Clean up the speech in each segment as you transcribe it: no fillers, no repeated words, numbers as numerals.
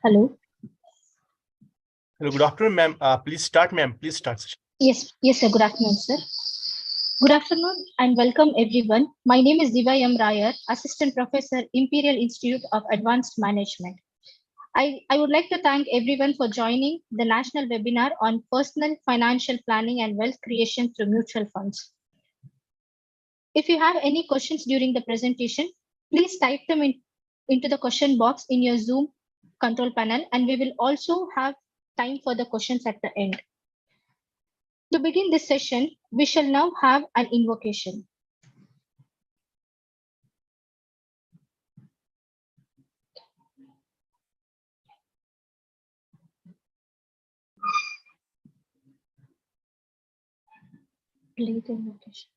Hello. Hello, good afternoon, ma'am. Please start, ma'am. Please start. Yes, sir. Good afternoon, sir. Good afternoon and welcome everyone. My name is Divya M. Rayar, Assistant Professor, Imperial Institute of Advanced Management. I would like to thank everyone for joining the national webinar on personal financial planning and wealth creation through mutual funds. If you have any questions during the presentation, please type them into the question box in your Zoom control panel, and we will also have time for the questions at the end. To begin this session, we shall now have an invocation. Play the invocation.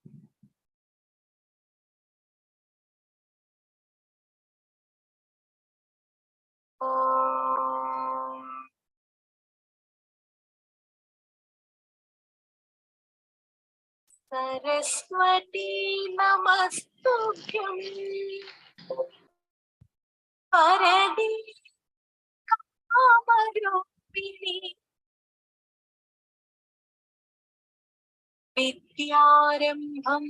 Saraswati नमस्तुभ्यं वरदे कामरूपिणी विद्यारम्भं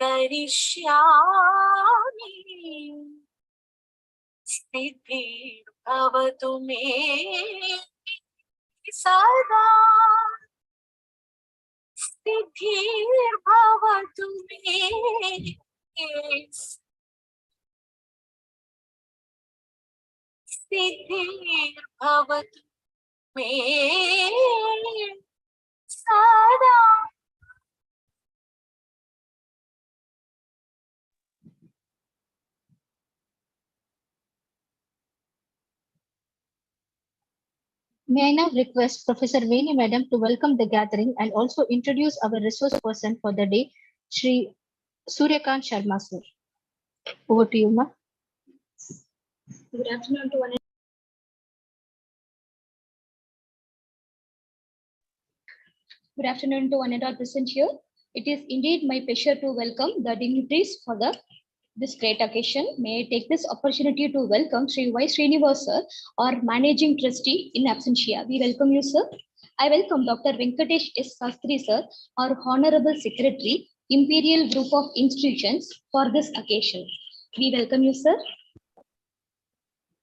करिष्यामि सिद्धिर्भवतु मे सदा सिद्धिर्भवतु मे सिद्धिर्भवतु मे सदा. May I now request Professor Veni Madam to welcome the gathering and also introduce our resource person for the day, Shri Suryakant Sharma sir. Over to you, ma. Good afternoon to one. Good afternoon to one and all present here. It is indeed my pleasure to welcome the dignitaries for this great occasion. May I take this opportunity to welcome Sri Y. Srinivas sir, our Managing Trustee in absentia. We welcome you, sir. I welcome Dr. Venkatesh S. Sastry sir, our Honorable Secretary, Imperial Group of Institutions for this occasion. We welcome you, sir.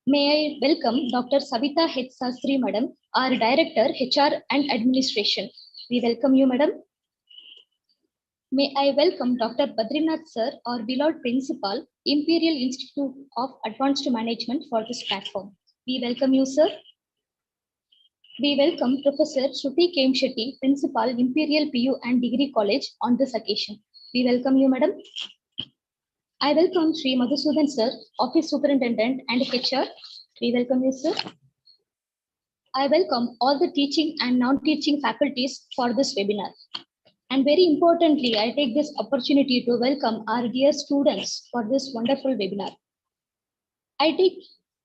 May I welcome Dr. Savita H. Sastry madam, our Director, HR and Administration. We welcome you, madam. May I welcome Dr. Badrinath sir, our beloved Principal, Imperial Institute of Advanced Management for this platform. We welcome you, sir. We welcome Professor Shruti Kemshetty, Principal, Imperial PU and Degree College on this occasion. We welcome you, madam. I welcome Sri Madhusudan sir, Office Superintendent and HR. We welcome you, sir. I welcome all the teaching and non-teaching faculties for this webinar. And very importantly, I take this opportunity to welcome our dear students for this wonderful webinar. I take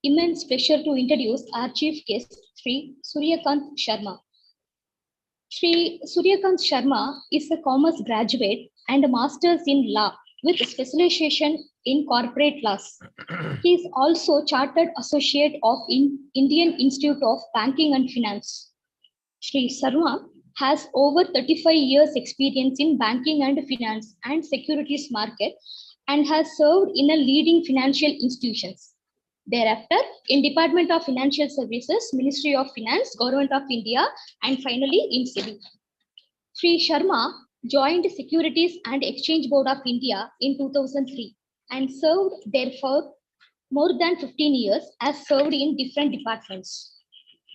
immense pleasure to introduce our chief guest, Sri Suryakant Sharma. Sri Suryakant Sharma is a commerce graduate and a master's in law with specialization in corporate laws. He is also Chartered Associate of Indian Institute of Banking and Finance. Sri Sharma has over 35 years experience in banking and finance and securities market and has served in a leading financial institutions. Thereafter, in Department of Financial Services, Ministry of Finance, Government of India, and finally in SEBI. Sri Sharma joined Securities and Exchange Board of India in 2003 and served there for more than 15 years as served in different departments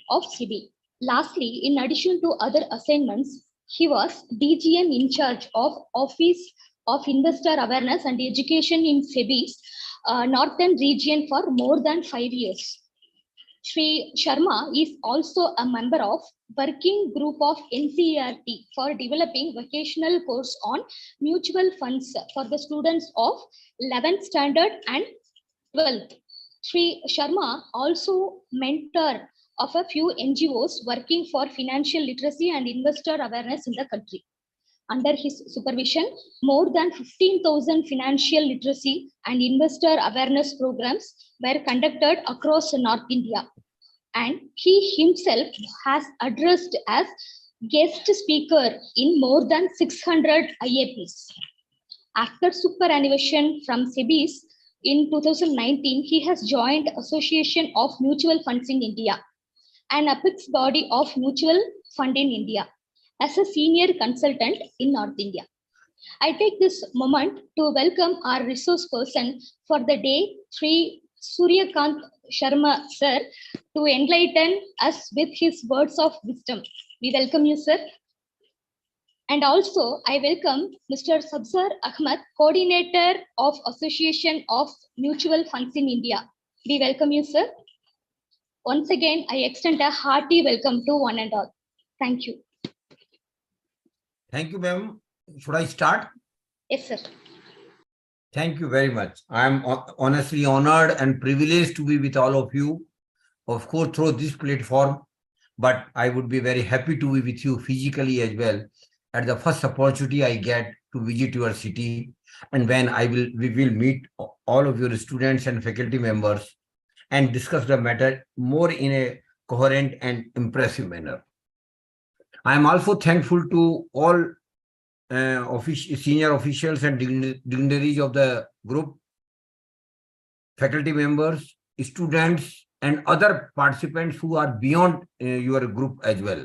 of SEBI. Lastly, in addition to other assignments, he was DGM in charge of Office of Investor Awareness and Education in SEBI's Northern region for more than 5 years. Sri Sharma is also a member of Working Group of NCERT for developing vocational course on mutual funds for the students of 11th standard and 12th. Sri Sharma also mentor of a few NGOs working for financial literacy and investor awareness in the country. Under his supervision, more than 15,000 financial literacy and investor awareness programs were conducted across North India. and he himself has addressed as guest speaker in more than 600 IAPs. After superannuation from SEBIs in 2019, he has joined Association of Mutual Funds in India, an apex body of mutual fund in India, as a senior consultant in North India. I take this moment to welcome our resource person for the day, Sri Suryakant Sharma sir, to enlighten us with his words of wisdom. We welcome you, sir. And also, I welcome Mr. Sabzar Ahmad, coordinator of Association of Mutual Funds in India. We welcome you, sir. Once again, I extend a hearty welcome to one and all. Thank you. Thank you, ma'am. Should I start? Yes, sir. Thank you very much. I am honestly honored and privileged to be with all of you, of course, through this platform, but I would be very happy to be with you physically as well at the first opportunity I get to visit your city, and when we will meet all of your students and faculty members and discuss the matter more in a coherent and impressive manner. I am also thankful to all senior officials and dignitaries of the group, faculty members, students, and other participants who are beyond your group as well.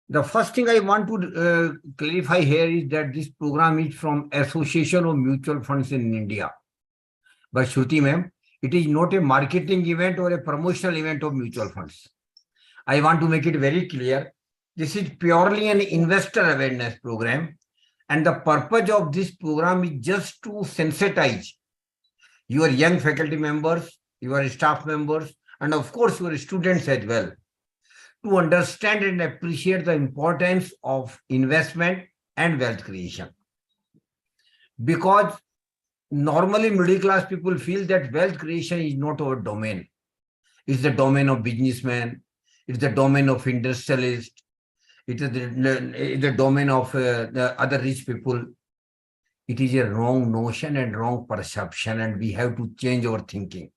The first thing I want to clarify here is that this program is from Association of Mutual Funds in India. By Shruti ma'am, it is not a marketing event or a promotional event of mutual funds. I want to make it very clear. This is purely an investor awareness program, and the purpose of this program is just to sensitize your young faculty members, your staff members, and of course your students as well, to understand and appreciate the importance of investment and wealth creation. Because normally middle class people feel that wealth creation is not our domain. It's the domain of businessmen, it's the domain of industrialists, it is the domain of the other rich people. It is a wrong notion and wrong perception, and we have to change our thinking.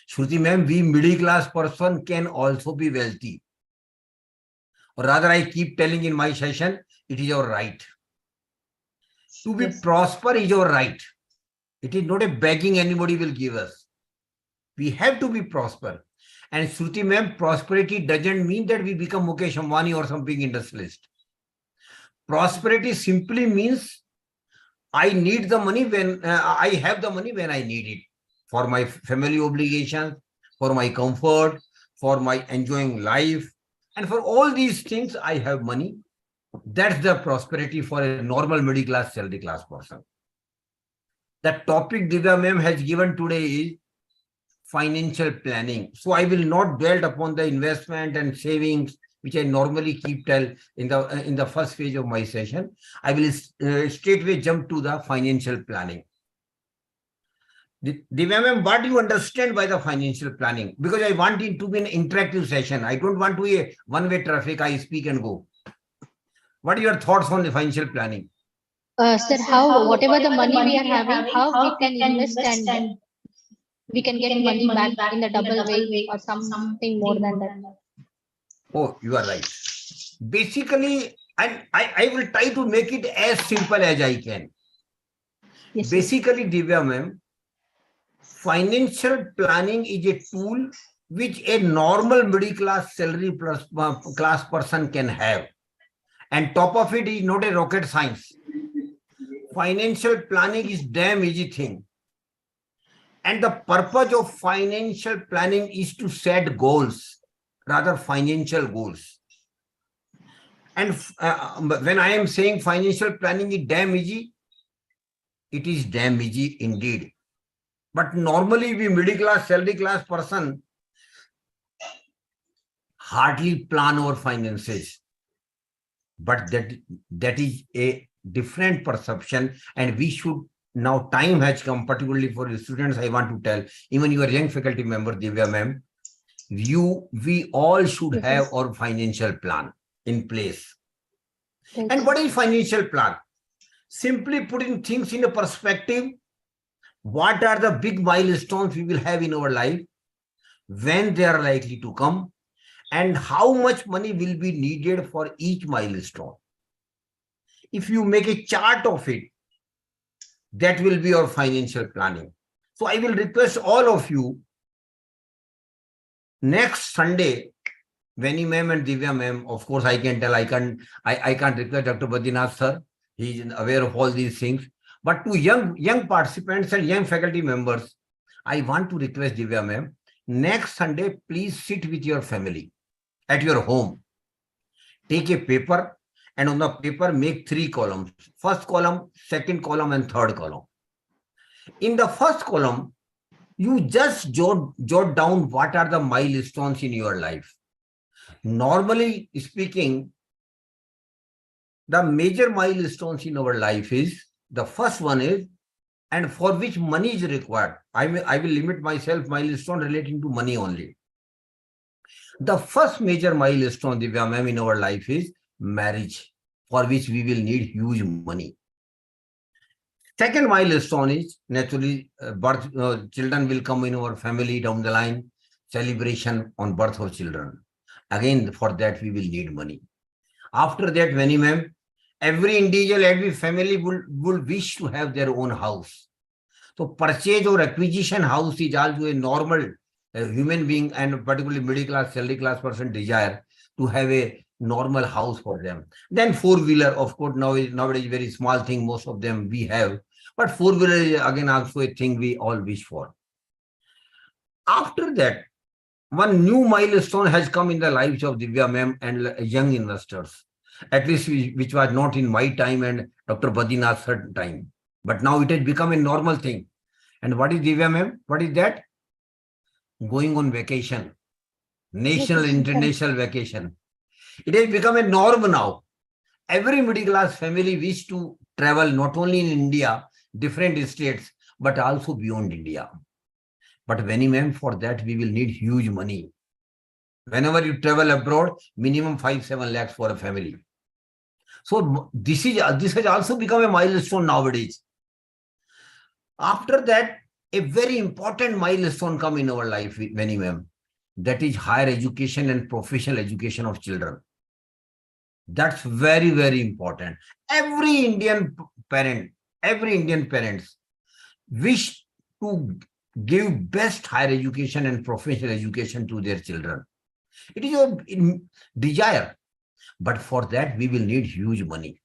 Shruti ma'am, we middle class person can also be wealthy. Or rather, I keep telling in my session, it is our right. To be prosper is our right. It is not a begging anybody will give us. We have to be prosper. And Shruti ma'am, prosperity doesn't mean that we become Mukesh Ambani or something industrialist. Prosperity simply means I need the money when I have the money when I need it, for my family obligations, for my comfort, for my enjoying life, and for all these things I have money. That's the prosperity for a normal middle class, salary class person. The topic Divya ma'am has given today is financial planning. So I will not dwell upon the investment and savings, which I normally keep tell in the first phase of my session. I will straightway jump to the financial planning. Divya ma'am, what do you understand by the financial planning? Because I want it to be an interactive session. I don't want to be a one-way traffic. I speak and go. What are your thoughts on the financial planning? Sir, how whatever the money we are having, how we can invest and we can get money back in the double way or something more than that. Oh, you are right. Basically, I will try to make it as simple as I can. Yes, basically, Divya ma'am, financial planning is a tool which a normal middle class salary plus class person can have. And top of it is not a rocket science. Financial planning is damn easy thing. And the purpose of financial planning is to set goals, rather financial goals. And when I am saying financial planning is damn easy, it is damn easy indeed. But normally we middle class, salary class person hardly plan our finances. But that is a different perception, and we should now, time has come, particularly for the students, I want to tell, even your young faculty member, Divya ma'am, we all should have our financial plan in place. And what is financial plan? Simply putting things in a perspective, what are the big milestones we will have in our life? when they are likely to come, and how much money will be needed for each milestone. If you make a chart of it, that will be your financial planning. So I will request all of you, next Sunday, Vani ma'am and Divya ma'am, of course I can tell, I can't request Dr. Badrinath sir. He is aware of all these things. But to young participants and young faculty members, I want to request Divya ma'am, next Sunday, please sit with your family at your home. Take a paper, and on the paper make 3 columns. First column, second column, and third column. In the first column, you just jot down what are the milestones in your life. Normally speaking, the major milestones in our life is, the first one is, and for which money is required. I will limit myself milestone relating to money only. The first major milestone, Divya ma'am, in our life is marriage, for which we will need huge money. Second milestone is naturally birth. Children will come in our family down the line, celebration on birth of children. Again, for that we will need money. After that, Vani ma'am, every individual, every family will wish to have their own house. So purchase or acquisition house is also a normal human being, and particularly middle class, salary class person desire to have a normal house for them. Then four-wheeler, of course, nowadays very small thing, most of them we have. But four-wheeler is again also a thing we all wish for. After that, one new milestone has come in the lives of Divya ma'am and young investors, at least which was not in my time and Dr. Badrinath's time. But now it has become a normal thing. And what is Divya ma'am? What is that? Going on vacation, national, international vacation. It has become a norm now. Every middle class family wish to travel not only in India, different states, but also beyond India. But Vani ma'am, for that we will need huge money. Whenever you travel abroad, minimum 5-7 lakhs for a family. So this has also become a milestone nowadays. After that, a very important milestone come in our life, Vani ma'am. That is higher education and professional education of children. That's very, very important. Every Indian parents wish to give best higher education and professional education to their children. It is a desire. But for that, we will need huge money.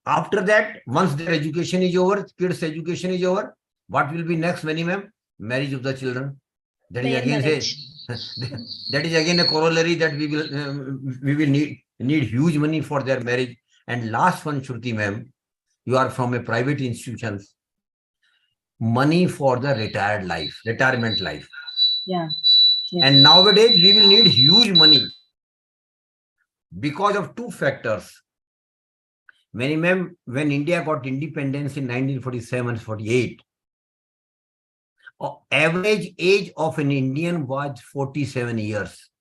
After that, once their education is over, kids' education is over, what will be next, Vani ma'am? Marriage of the children. That is again that is again a corollary that we will need huge money for their marriage. And last one, Shruti ma'am, you are from a private institutions. Money for the retirement life. Yeah. Yes. And nowadays we will need huge money because of 2 factors. Many ma'am, when India got independence in 1947-48, average age of an Indian was 47 years.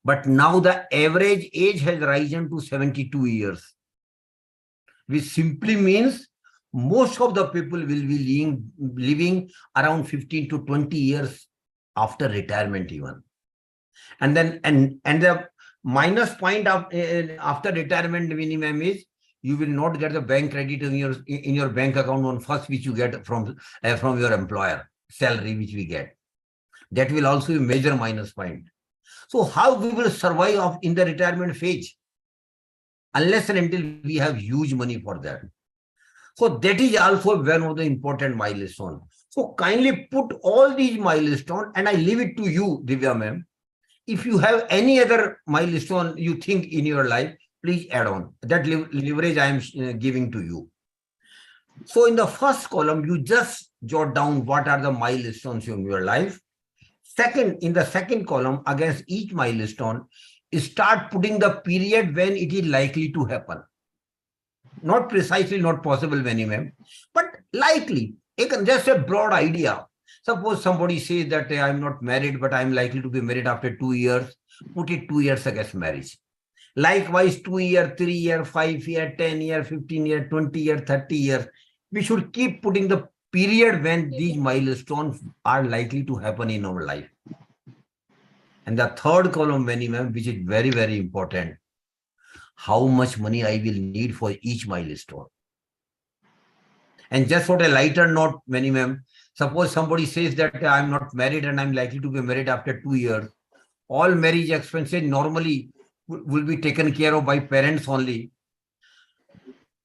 But now the average age has risen to 72 years. Which simply means most of the people will be living around 15 to 20 years after retirement even. And then and the minus point of after retirement minimum is you will not get the bank credit in your bank account on first, which you get from your employer salary, which we get. That will also be a major minus point. So how we will survive in the retirement phase unless and until we have huge money for that. So that is also one of the important milestones. So kindly put all these milestones, and I leave it to you, Divya ma'am. If you have any other milestone you think in your life, please add on. That leverage I am giving to you. So in the first column, you just jot down what are the milestones in your life. In the second column, against each milestone, start putting the period when it is likely to happen. Not precisely, not possible, Vani ma'am, but likely. Just a broad idea. Suppose somebody says that I am not married, but I am likely to be married after 2 years. Put it 2 years against marriage. Likewise, 2 years, 3 years, 5 years, 10 years, 15 years, 20 years, 30 years. We should keep putting the period when these milestones are likely to happen in our life. And the third column, Vani ma'am, which is very, very important, how much money I will need for each milestone. And just for a lighter note, Vani ma'am, suppose somebody says that I'm not married and I'm likely to be married after 2 years. All marriage expenses normally will be taken care of by parents only.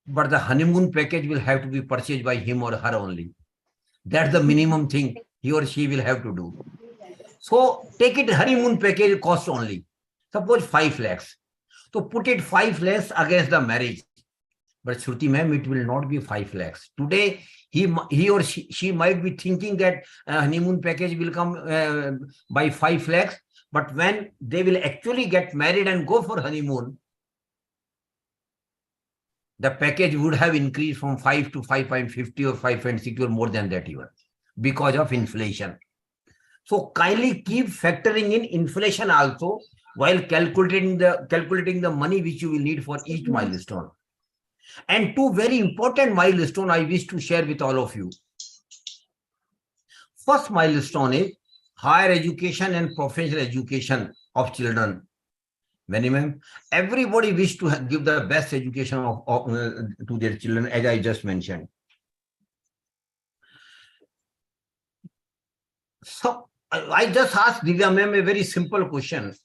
But the honeymoon package will have to be purchased by him or her only. That's the minimum thing he or she will have to do. So take it honeymoon package cost only. Suppose 5 lakhs. So put it 5 lakhs against the marriage. But Shruti ma'am, it will not be 5 lakhs. Today, he or she might be thinking that honeymoon package will come by 5 lakhs. But when they will actually get married and go for honeymoon, the package would have increased from 5 to 5.50 or 5.60 or more than that even because of inflation. So kindly keep factoring in inflation also while calculating the money which you will need for each milestone. And 2 very important milestones I wish to share with all of you. First milestone is higher education and professional education of children. Many ma'am, everybody wish to give the best education to their children, as I just mentioned. So I just asked Divya ma'am a very simple question.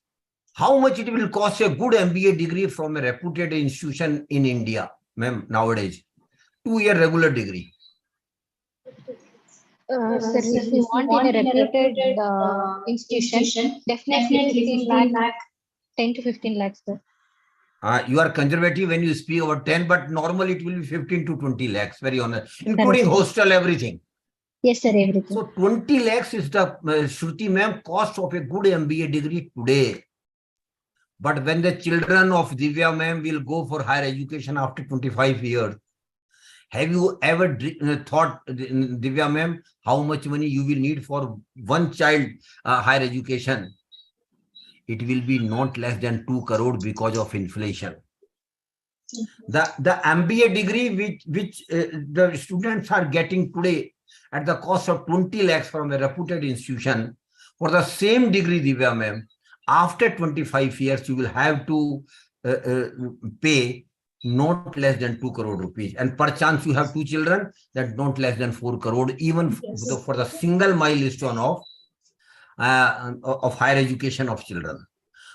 How much it will cost a good MBA degree from a reputed institution in India, ma'am, nowadays? 2-year regular degree. Sir, if you want in a reputed institution, definitely 15 lakh, 10 to 15 lakhs, sir. You are conservative when you speak about 10, but normally it will be 15 to 20 lakhs, very honest, including hostel, everything. Yes, sir, everything. So 20 lakhs is the, Shruti ma'am, cost of a good MBA degree today. But when the children of Divya ma'am will go for higher education after 25 years, have you ever thought, Divya ma'am, how much money you will need for one child higher education? It will be not less than 2 crore because of inflation. The MBA degree which the students are getting today at the cost of 20 lakhs from a reputed institution, for the same degree, Divya ma'am, after 25 years, you will have to pay not less than 2 crore rupees. And per chance you have 2 children, that not less than 4 crore, even for the single milestone of higher education of children.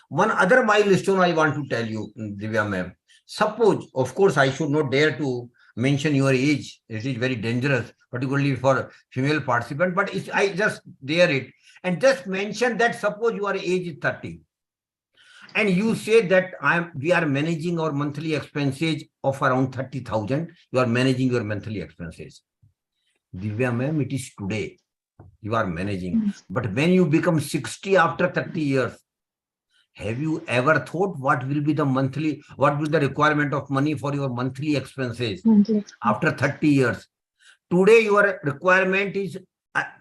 One other milestone I want to tell you, Divya ma'am. Suppose, of course, I should not dare to mention your age. It is very dangerous, particularly for female participant, but I just dare it. And just mention that suppose you are age 30. And you say that we are managing our monthly expenses of around 30,000. You are managing your monthly expenses. Divya ma'am, it is today you are managing. But when you become 60 after 30 years, have you ever thought what will be the requirement of money for your monthly expenses after 30 years? Today, your requirement is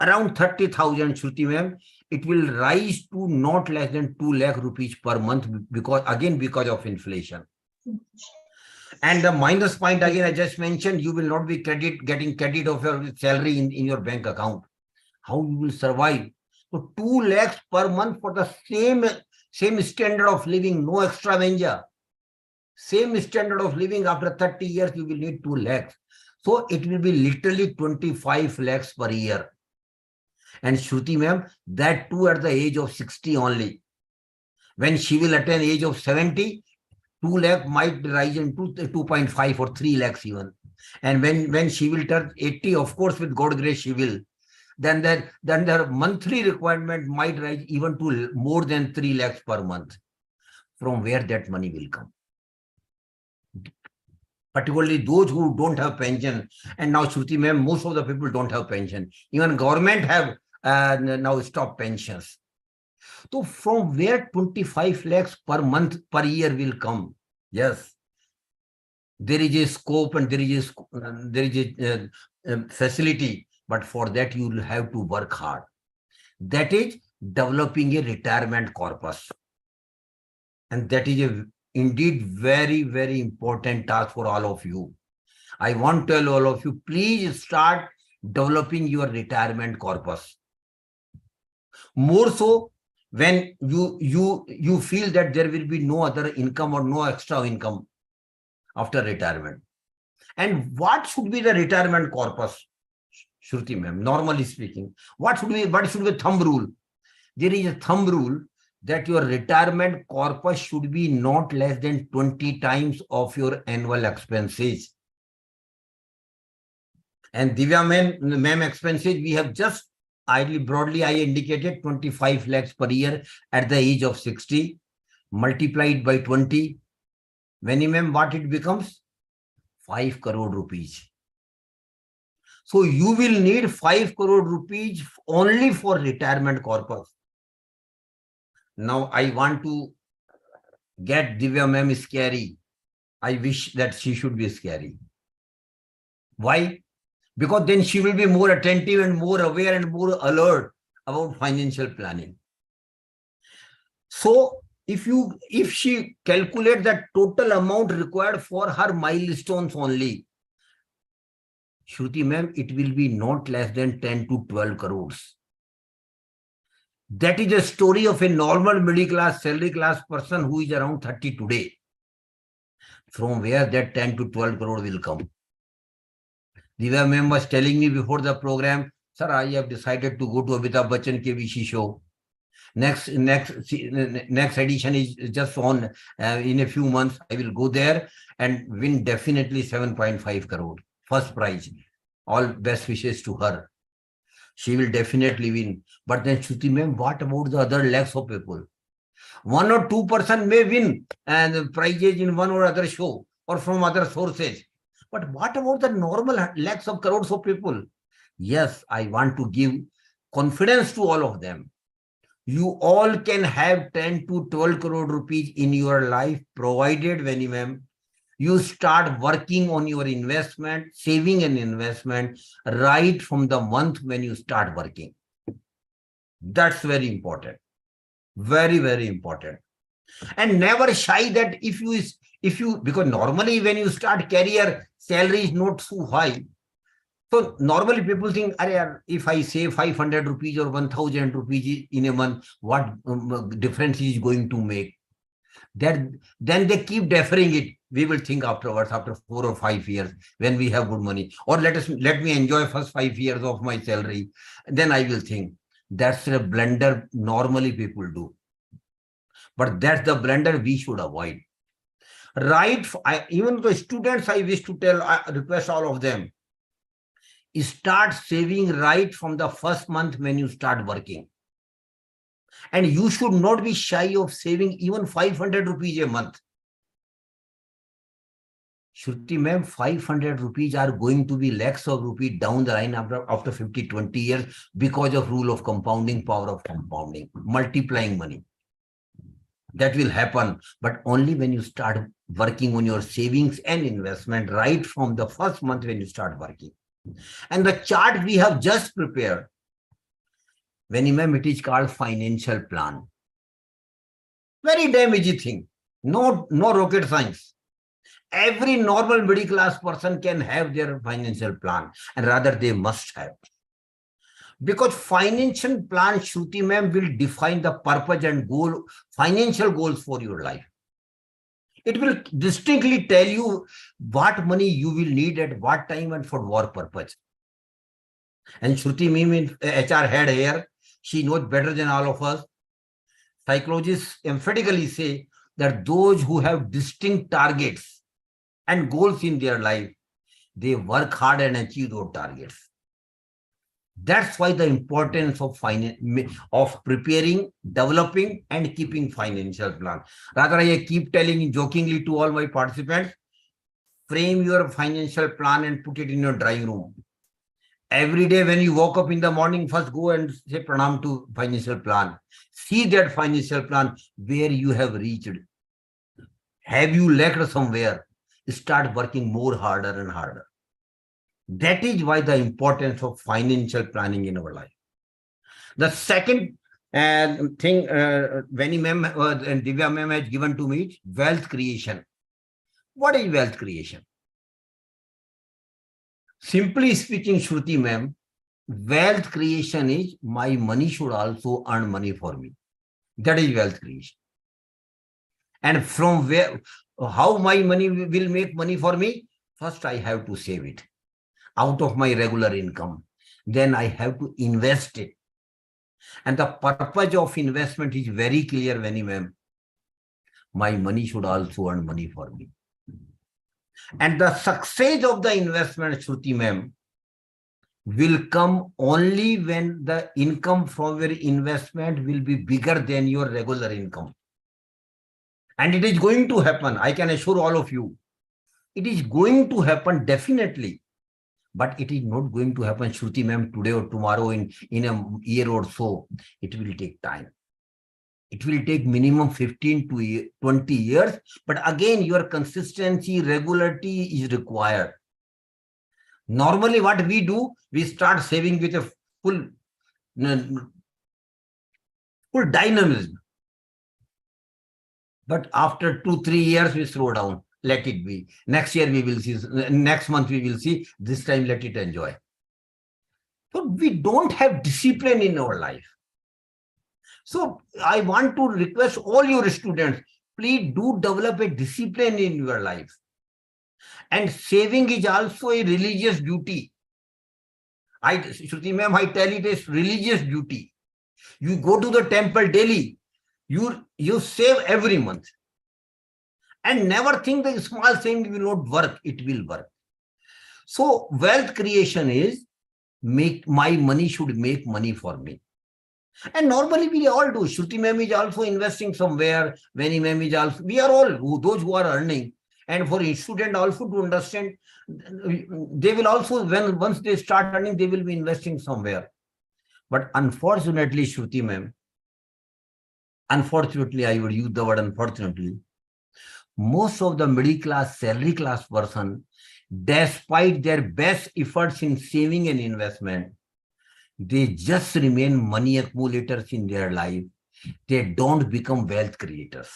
around 30,000, Shruti ma'am. It will rise to not less than 2 lakh rupees per month because of inflation. And the minus point again, I just mentioned, you will not be getting credit of your salary in your bank account. How you will survive? So 2 lakhs per month for the same standard of living, no extravaganza. Same standard of living after 30 years, you will need 2 lakhs. So it will be literally 25 lakhs per year. And Shruti ma'am, that too at the age of 60 only. When she will attain age of 70, 2 lakh might rise into 2.5 or 3 lakhs even. And when she will turn 80, of course, with God grace, she will. Then their monthly requirement might rise even to more than 3 lakhs per month. From where that money will come? Particularly those who don't have pension. And now, Shruti ma'am, most of the people don't have pension. Even government have now stopped pensions. So from where 25 lakhs per month per year will come? Yes, there is a scope and there is a facility, but for that you will have to work hard. That is developing a retirement corpus. And that is indeed very, very important task for all of you. I want to tell all of you, please start developing your retirement corpus. More so when you feel that there will be no other income or no extra income after retirement. And what should be the retirement corpus, Shruti ma'am? Normally speaking, what should be thumb rule? There is a thumb rule that your retirement corpus should be not less than 20 times of your annual expenses. And Divya ma'am expenses, we have just broadly I indicated 25 lakhs per year at the age of 60, multiplied by 20. Minimum what it becomes? 5 crore rupees. So you will need 5 crore rupees only for retirement corpus. Now I want to get Divya ma'am scary. I wish that she should be scary. Why? Because then she will be more attentive and more aware and more alert about financial planning. So if she calculates the total amount required for her milestones only, Shruti ma'am, it will be not less than 10 to 12 crores. That is a story of a normal middle class, salary class person who is around 30 today. From where that 10 to 12 crore will come. Divya ma'am was telling me before the program, sir, I have decided to go to Amitabh Bachchan KBC show. Next edition is just on in a few months. I will go there and win definitely 7.5 crore. First prize. All best wishes to her. She will definitely win. But then Shruti ma'am, what about the other lakhs of people? 1 or 2% may win and prizes in one or other show or from other sources. But what about the normal lakhs of crores of people? Yes, I want to give confidence to all of them. You all can have 10 to 12 crore rupees in your life, provided when you start working on your investment, saving an investment right from the month when you start working. That's very important. Very, very important. And never shy that if you, because normally when you start career, salary is not so high. So normally people think, if I save 500 rupees or 1000 rupees in a month, what difference is going to make? Then they keep deferring it. We will think afterwards, after 4 or 5 years, when we have good money. Or let me enjoy first 5 years of my salary. Then I will think. That's a blunder normally people do. But that's the blunder we should avoid. Right? Even the students, I wish to tell, I request all of them, start saving right from the first month when you start working. And you should not be shy of saving even 500 rupees a month. Shruti ma'am, 500 rupees are going to be lakhs of rupees down the line after 50, 20 years because of rule of compounding, power of compounding, multiplying money. That will happen, but only when you start working on your savings and investment right from the first month when you start working. And the chart we have just prepared, ma'am, it is called financial plan. Very damn easy thing. No rocket science. Every normal middle class person can have their financial plan, and rather they must have. Because financial plan, Shruti ma'am, will define the purpose and goal, financial goals for your life. It will distinctly tell you what money you will need at what time and for what purpose. And Shruti ma'am, HR head here, she knows better than all of us. Psychologists emphatically say that those who have distinct targets and goals in their life, they work hard and achieve those targets. That's why the importance of preparing, developing, and keeping financial plan. Rather, I keep telling jokingly to all my participants, frame your financial plan and put it in your drawing room. Every day when you woke up in the morning, first go and say pranam to financial plan. See that financial plan where you have reached. Have you lacked somewhere? Start working more harder and harder. That is why the importance of financial planning in our life. The second thing Vani ma'am and Divya ma'am has given to me is wealth creation. What is wealth creation? Simply speaking, Shruti ma'am, wealth creation is my money should also earn money for me. That is wealth creation. And from where, how my money will make money for me? First, I have to save it out of my regular income. Then I have to invest it. And the purpose of investment is very clear, Vani ma'am. My money should also earn money for me. And the success of the investment, Shruti ma'am, will come only when the income from your investment will be bigger than your regular income. And it is going to happen. I can assure all of you. It is going to happen definitely. But it is not going to happen, Shruti ma'am, today or tomorrow in a year or so. It will take time. It will take minimum 15 to 20 years. But again, your consistency, regularity is required. Normally, what we do, we start saving with a full dynamism. But after 2-3 years, we slow down. Let it be. Next year, we will see. Next month, we will see. This time, let it enjoy. So we don't have discipline in our life. So I want to request all your students, please do develop a discipline in your life. And saving is also a religious duty. Shruti ma'am, I tell it is religious duty. You go to the temple daily. You save every month. And never think the small thing will not work. It will work. So wealth creation is my money should make money for me. And normally we all do. Shruti ma'am is also investing somewhere. Vani ma'am is also. We are all those who are earning. And for a student also to understand, they will also, once they start earning, they will be investing somewhere. But unfortunately, Shruti ma'am, unfortunately, I would use the word unfortunately, most of the middle class, salary class person, despite their best efforts in saving and investment, they just remain money accumulators in their life. They don't become wealth creators.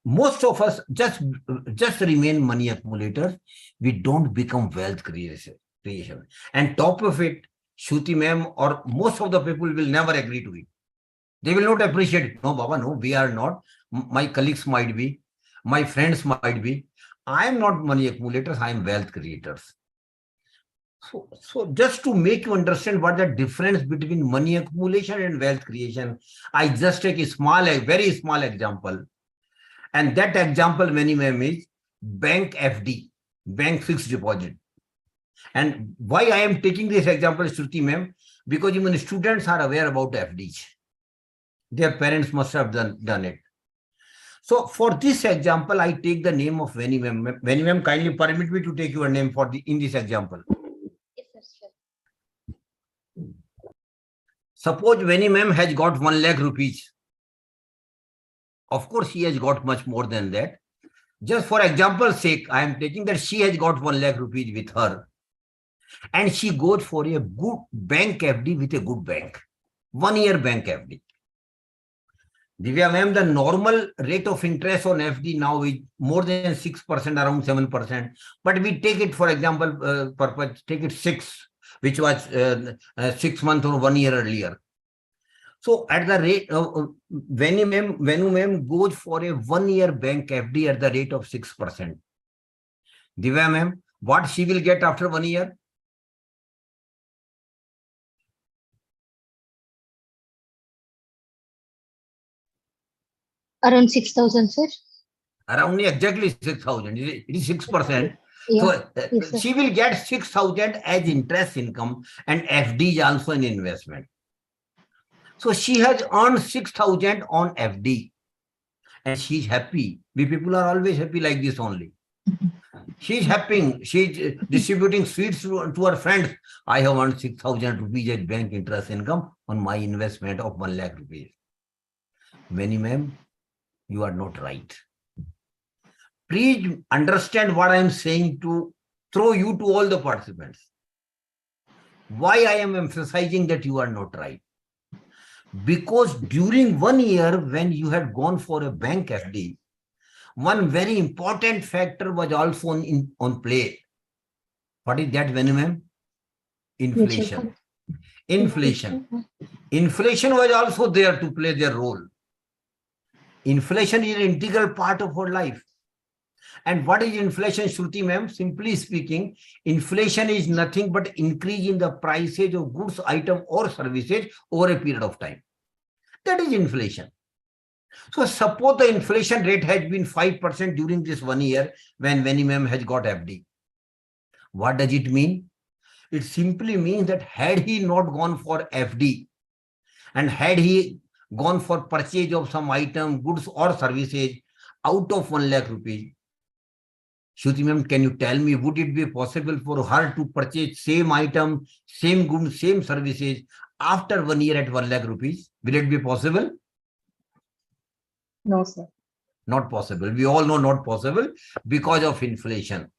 Most of us just remain money accumulators. We don't become wealth creation. And top of it, Shruti ma'am or most of the people will never agree to it. They will not appreciate it. No, Baba, no, we are not. My colleagues might be. My friends might be. I am not money accumulators. I am wealth creators. So just to make you understand what the difference between money accumulation and wealth creation, I just take a very small example. And that example, many ma'am, is bank FD, bank fixed deposit. And why I am taking this example, Shruti ma'am, because even students are aware about FDs. Their parents must have done it. So for this example, I take the name of Vani ma'am. Vani ma'am, kindly permit me to take your name in this example. Yes, sir. Suppose Vani ma'am has got 1 lakh rupees. Of course, she has got much more than that. Just for example's sake, I am taking that she has got 1 lakh rupees with her. And she goes for a good bank FD with a good bank. 1 year bank FD. Divya ma'am, the normal rate of interest on FD now is more than 6%, around 7%. But we take it, for example, purpose, take it 6, which was 6 months or 1 year earlier. So at the rate, Venu ma'am goes for a 1 year bank FD at the rate of 6%. Divya ma'am, what she will get after 1 year? Around 6,000, sir. Around exactly 6,000. It is 6%. Yeah. So Yes, she will get 6,000 as interest income, and FD is also an investment. So she has earned 6,000 on FD and she's happy. We people are always happy like this only. She's happy. She's distributing sweets to her friends. I have earned 6,000 rupees as bank interest income on my investment of 1 lakh rupees. Vani ma'am, you are not right. Please understand what I am saying to throw you to all the participants. Why I am emphasizing that you are not right? Because during 1 year, when you had gone for a bank FD, one very important factor was also on play. What is that, Venu ma'am? Inflation. Inflation. Inflation was also there to play their role. Inflation is an integral part of our life. And what is inflation, Shruti ma'am? Simply speaking, inflation is nothing but increase in the prices of goods, item or services over a period of time. That is inflation. So suppose the inflation rate has been 5% during this 1 year when Venu ma'am has got FD. What does it mean? It simply means that had he not gone for FD and had he gone for purchase of some item, goods or services out of 1 lakh rupees, Shruti ma'am, can you tell me, would it be possible for her to purchase same item, same goods, same services after 1 year at 1 lakh rupees? Will it be possible? No, sir. Not possible. We all know not possible because of inflation.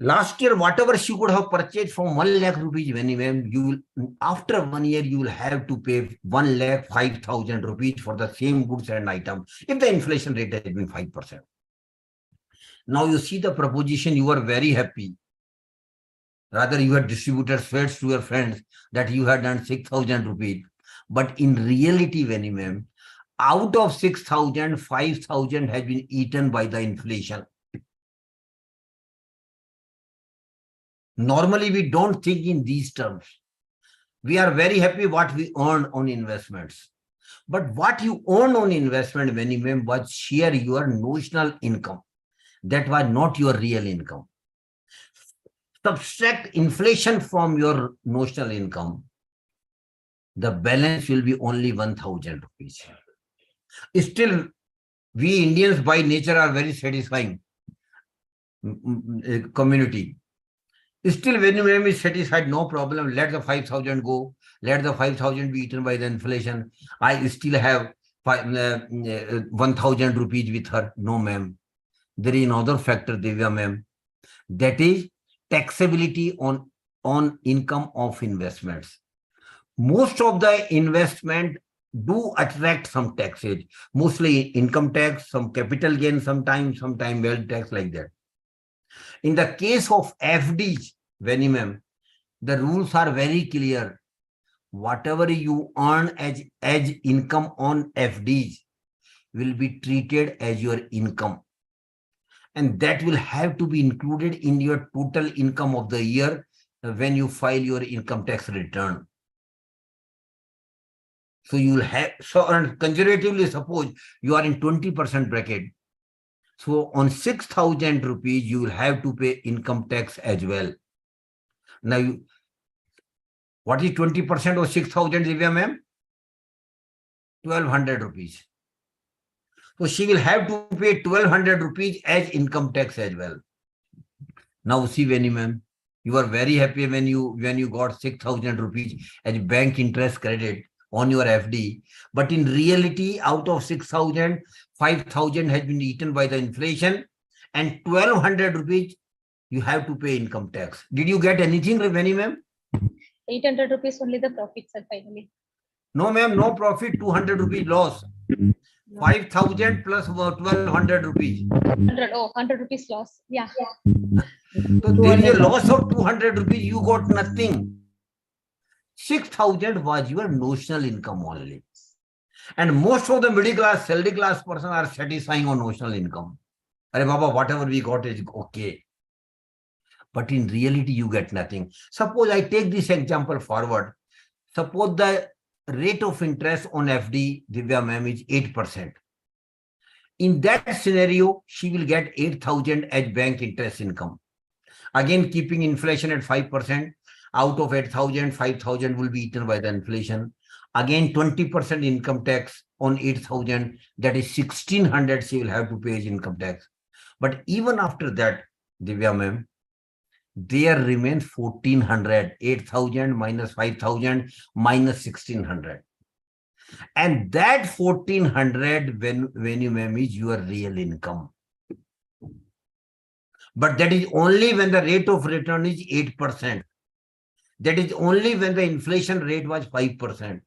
Last year, whatever she could have purchased from 1 lakh rupees, you will, after 1 year, you will have to pay 1,05,000 rupees for the same goods and item if the inflation rate has been 5%. Now you see the proposition, you are very happy. Rather, you had distributed sweats to your friends that you had done 6,000 rupees. But in reality, ma'am, out of 6,000, 5,000 has been eaten by the inflation. Normally, we don't think in these terms. We are very happy what we earn on investments. But what you earn on investment, ma'am, was sheer your notional income. That was not your real income. Subtract inflation from your notional income. The balance will be only 1,000 rupees. Still, we Indians by nature are very satisfying community. Still, when you are satisfied, no problem. Let the 5,000 go. Let the 5,000 be eaten by the inflation. I still have 1,000 rupees with her. No, ma'am. There is another factor, Divya, ma'am. That is taxability on income of investments. Most of the investment do attract some taxes, mostly income tax, some capital gain, sometimes wealth tax, like that. In the case of FDs, ma'am, the rules are very clear. Whatever you earn as income on FDs will be treated as your income. And that will have to be included in your total income of the year when you file your income tax return. So you will have, so conservatively suppose you are in 20% bracket. So on 6,000 rupees, you will have to pay income tax as well. Now, what is 20% of 6,000, Divya ma'am? 1,200 rupees. So she will have to pay 1,200 rupees as income tax as well. Now see, Venu ma'am, you are very happy when you got 6,000 rupees as bank interest credit on your FD. But in reality, out of 6,000, 5,000 has been eaten by the inflation, and 1,200 rupees you have to pay income tax. Did you get anything, Venu ma'am? 800 rupees only the profit, sir, finally. No, ma'am, no profit, 200 rupees loss. 5,000 plus 1,200 rupees. 100 rupees loss. Yeah. So there is a loss of 200 rupees, you got nothing. 6,000 was your notional income only. And most of the middle class, salary class person are satisfying on notional income. Arey Baba, whatever we got is okay. But in reality, you get nothing. Suppose I take this example forward. Suppose the rate of interest on FD, Divya ma'am, is 8%. In that scenario, she will get 8,000 as bank interest income. Again, keeping inflation at 5%, out of 8,000, 5,000 will be eaten by the inflation. Again, 20% income tax on 8,000, that is 1,600 she will have to pay as income tax. But even after that, Divya ma'am, there remains 1,400, 8,000 minus 5,000 minus 1,600. And that 1,400, when you ma'am, is your real income. But that is only when the rate of return is 8%. That is only when the inflation rate was 5%.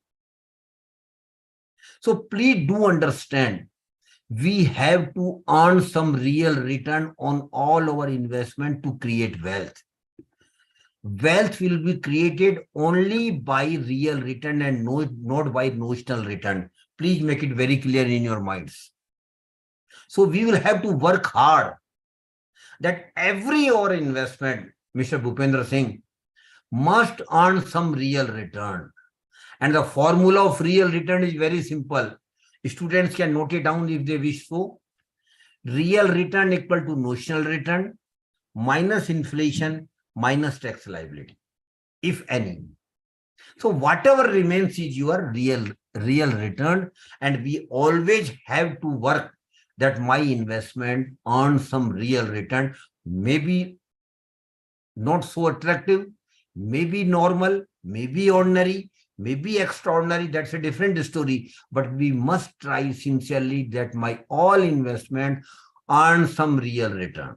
So please do understand, we have to earn some real return on all our investment to create wealth. Wealth will be created only by real return and not by notional return. Please make it very clear in your minds. So we will have to work hard that every our investment, Mr. Bhupendra Singh, must earn some real return. And the formula of real return is very simple. Students can note it down if they wish so. Real return equal to notional return minus inflation minus tax liability, if any. So whatever remains is your real return, and we always have to work that my investment earns some real return, maybe not so attractive, maybe normal, maybe ordinary, maybe extraordinary, that's a different story, but we must try sincerely that my all investment earn some real return.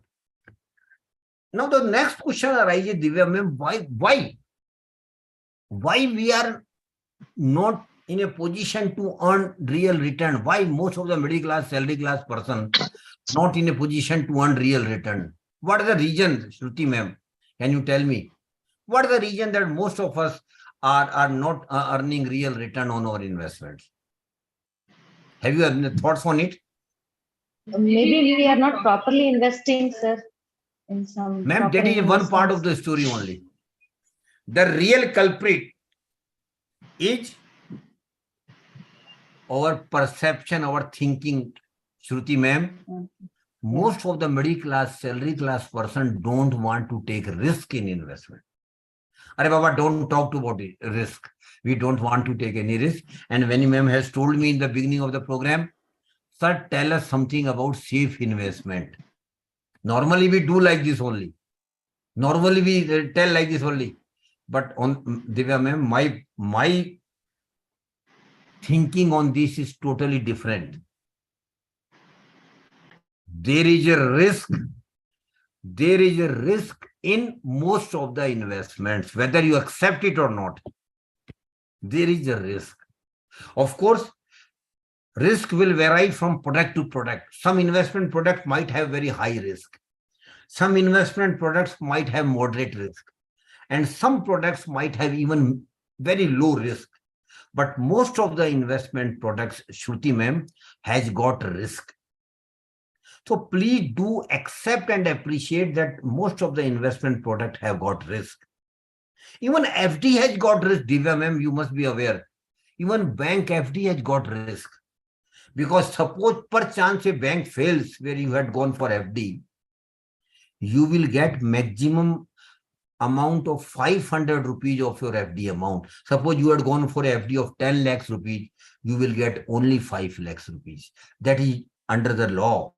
Now the next question arises, Divya ma'am, why we are not in a position to earn real return? Why most of the middle class, salary class person not in a position to earn real return? What are the reasons, Shruti ma'am? Can you tell me? What are the reasons that most of us are not earning real return on our investments? Have you any thoughts on it? Maybe we are not properly investing, sir, in some. Ma'am, that is one part of the story only. The real culprit is our perception, our thinking, Shruti ma'am. Most of the middle class, salary class person don't want to take risk in investment. Arey Baba, don't talk about it, risk. We don't want to take any risk. And when ma'am has told me in the beginning of the program, sir, tell us something about safe investment. Normally we do like this only. Normally we tell like this only. But on Divya ma'am, my thinking on this is totally different. There is a risk. There is a risk in most of the investments, whether you accept it or not. There is a risk. Of course, risk will vary from product to product. Some investment product might have very high risk. Some investment products might have moderate risk. And some products might have even very low risk. But most of the investment products, Shruti ma'am, has got risk. So please do accept and appreciate that most of the investment products have got risk. Even FD has got risk, Divya ma'am, you must be aware. Even bank FD has got risk. Because suppose per chance a bank fails where you had gone for FD, you will get maximum amount of 500 rupees of your FD amount. Suppose you had gone for FD of 10 lakhs rupees, you will get only 5 lakhs rupees. That is under the law.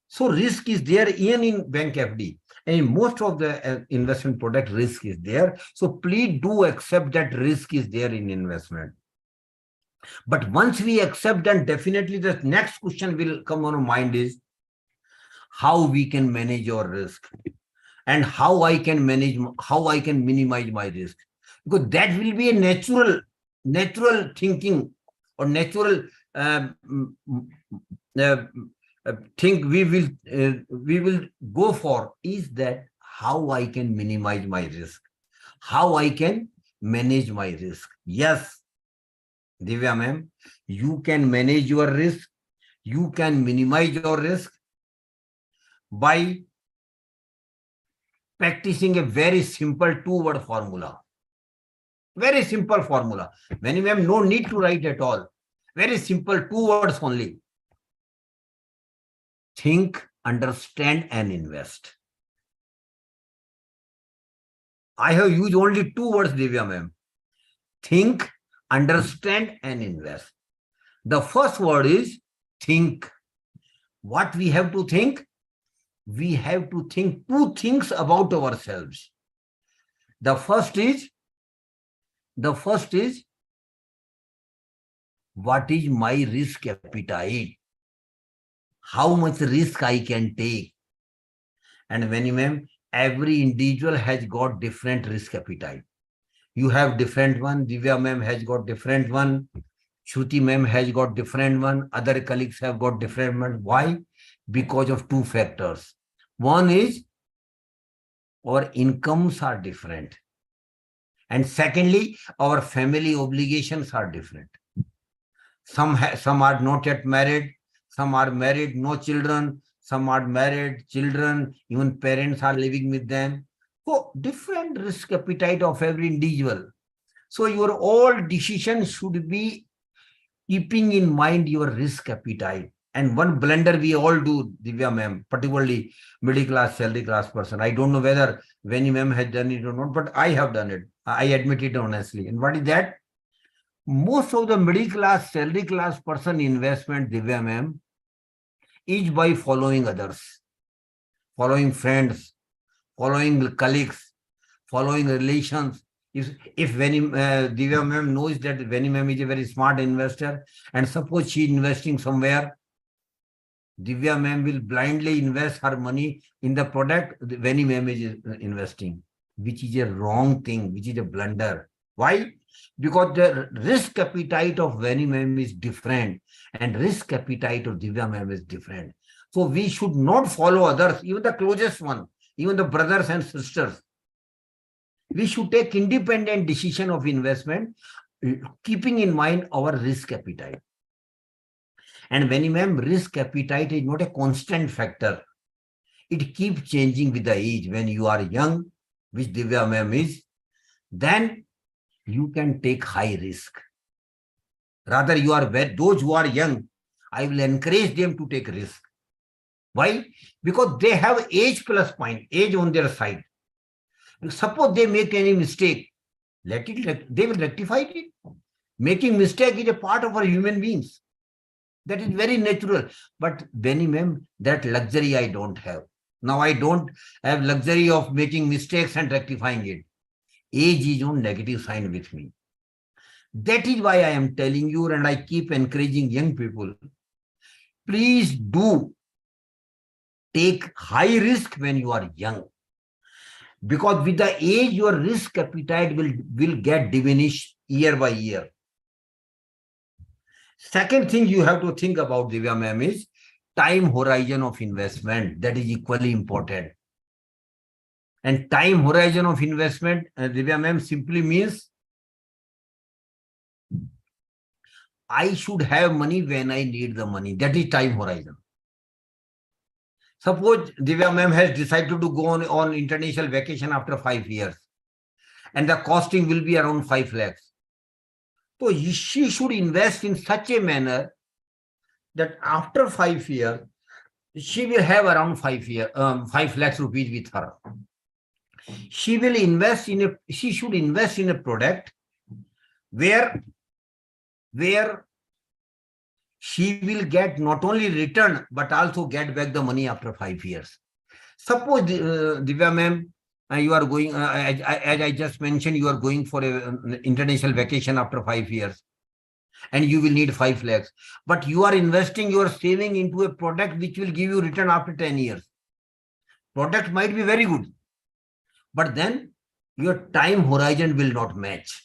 So risk is there even in bank FD. And in most of the investment product, risk is there. So please do accept that risk is there in investment. But once we accept, then definitely the next question will come on our mind is how we can manage our risk and how I can minimize my risk. Because that will be a natural thinking or natural thing we will go for is that how I can minimize my risk, how I can manage my risk. Yes, Divya ma'am, you can manage your risk, you can minimize your risk by practicing a very simple two-word formula. Very simple formula. Many ma'am, no need to write at all. Very simple, 2 words only. Think, understand, and invest. I have used only 2 words, Divya ma'am. Think, understand, and invest. The first word is think. What we have to think? We have to think 2 things about ourselves. The first is, what is my risk appetite? How much risk I can take? And when ma'am, every individual has got different risk appetite. You have different one, Divya ma'am has got different one, Shruti ma'am has got different one. Other colleagues have got different one. Why? Because of two factors. One is our incomes are different. And secondly, our family obligations are different. Some are not yet married. Some are married, no children. Some are married, children, even parents are living with them. So different risk appetite of every individual. So your all decisions should be keeping in mind your risk appetite. And one blunder we all do, Divya ma'am, particularly middle class, salary class person. I don't know whether Vani ma'am has done it or not, but I have done it. I admit it honestly. And what is that? Most of the middle class, salary class person investment, Divya ma'am, is by following others, following friends, following colleagues, following relations. If Divya ma'am knows that Vani ma'am is a very smart investor, and suppose she is investing somewhere, Divya ma'am will blindly invest her money in the product Vani ma'am is investing, which is a wrong thing, which is a blunder. Why? Because the risk appetite of Vani ma'am is different and risk appetite of Divya ma'am is different. So we should not follow others, even the closest one, even the brothers and sisters. We should take independent decision of investment, keeping in mind our risk appetite. And Vani ma'am, risk appetite is not a constant factor. It keeps changing with the age. When you are young, which Divya ma'am is, then you can take high risk. Rather, those who are young, I will encourage them to take risk. Why? Because they have age plus point, age on their side. Suppose they make any mistake, they will rectify it. Making mistake is a part of our human beings. That is very natural. But Benny ma'am, that luxury I don't have. Now I don't have luxury of making mistakes and rectifying it. Age is on negative sign with me. That is why I am telling you, and I keep encouraging young people, please do take high risk when you are young. Because with the age, your risk appetite will get diminished year by year. Second thing you have to think about, Divya ma'am, is time horizon of investment. That is equally important. And time horizon of investment, Divya ma'am, simply means I should have money when I need the money. That is time horizon. Suppose Divya ma'am has decided to go on international vacation after 5 years, and the costing will be around 5 lakhs. So she should invest in such a manner that after 5 years, she will have around 5 lakhs rupees with her. She should invest in a product where she will get not only return, but also get back the money after 5 years. Suppose, Divya ma'am, you are going, as I just mentioned, you are going for an international vacation after 5 years, and you will need 5 lakhs. But you are investing your saving into a product which will give you return after 10 years. Product might be very good, but then your time horizon will not match.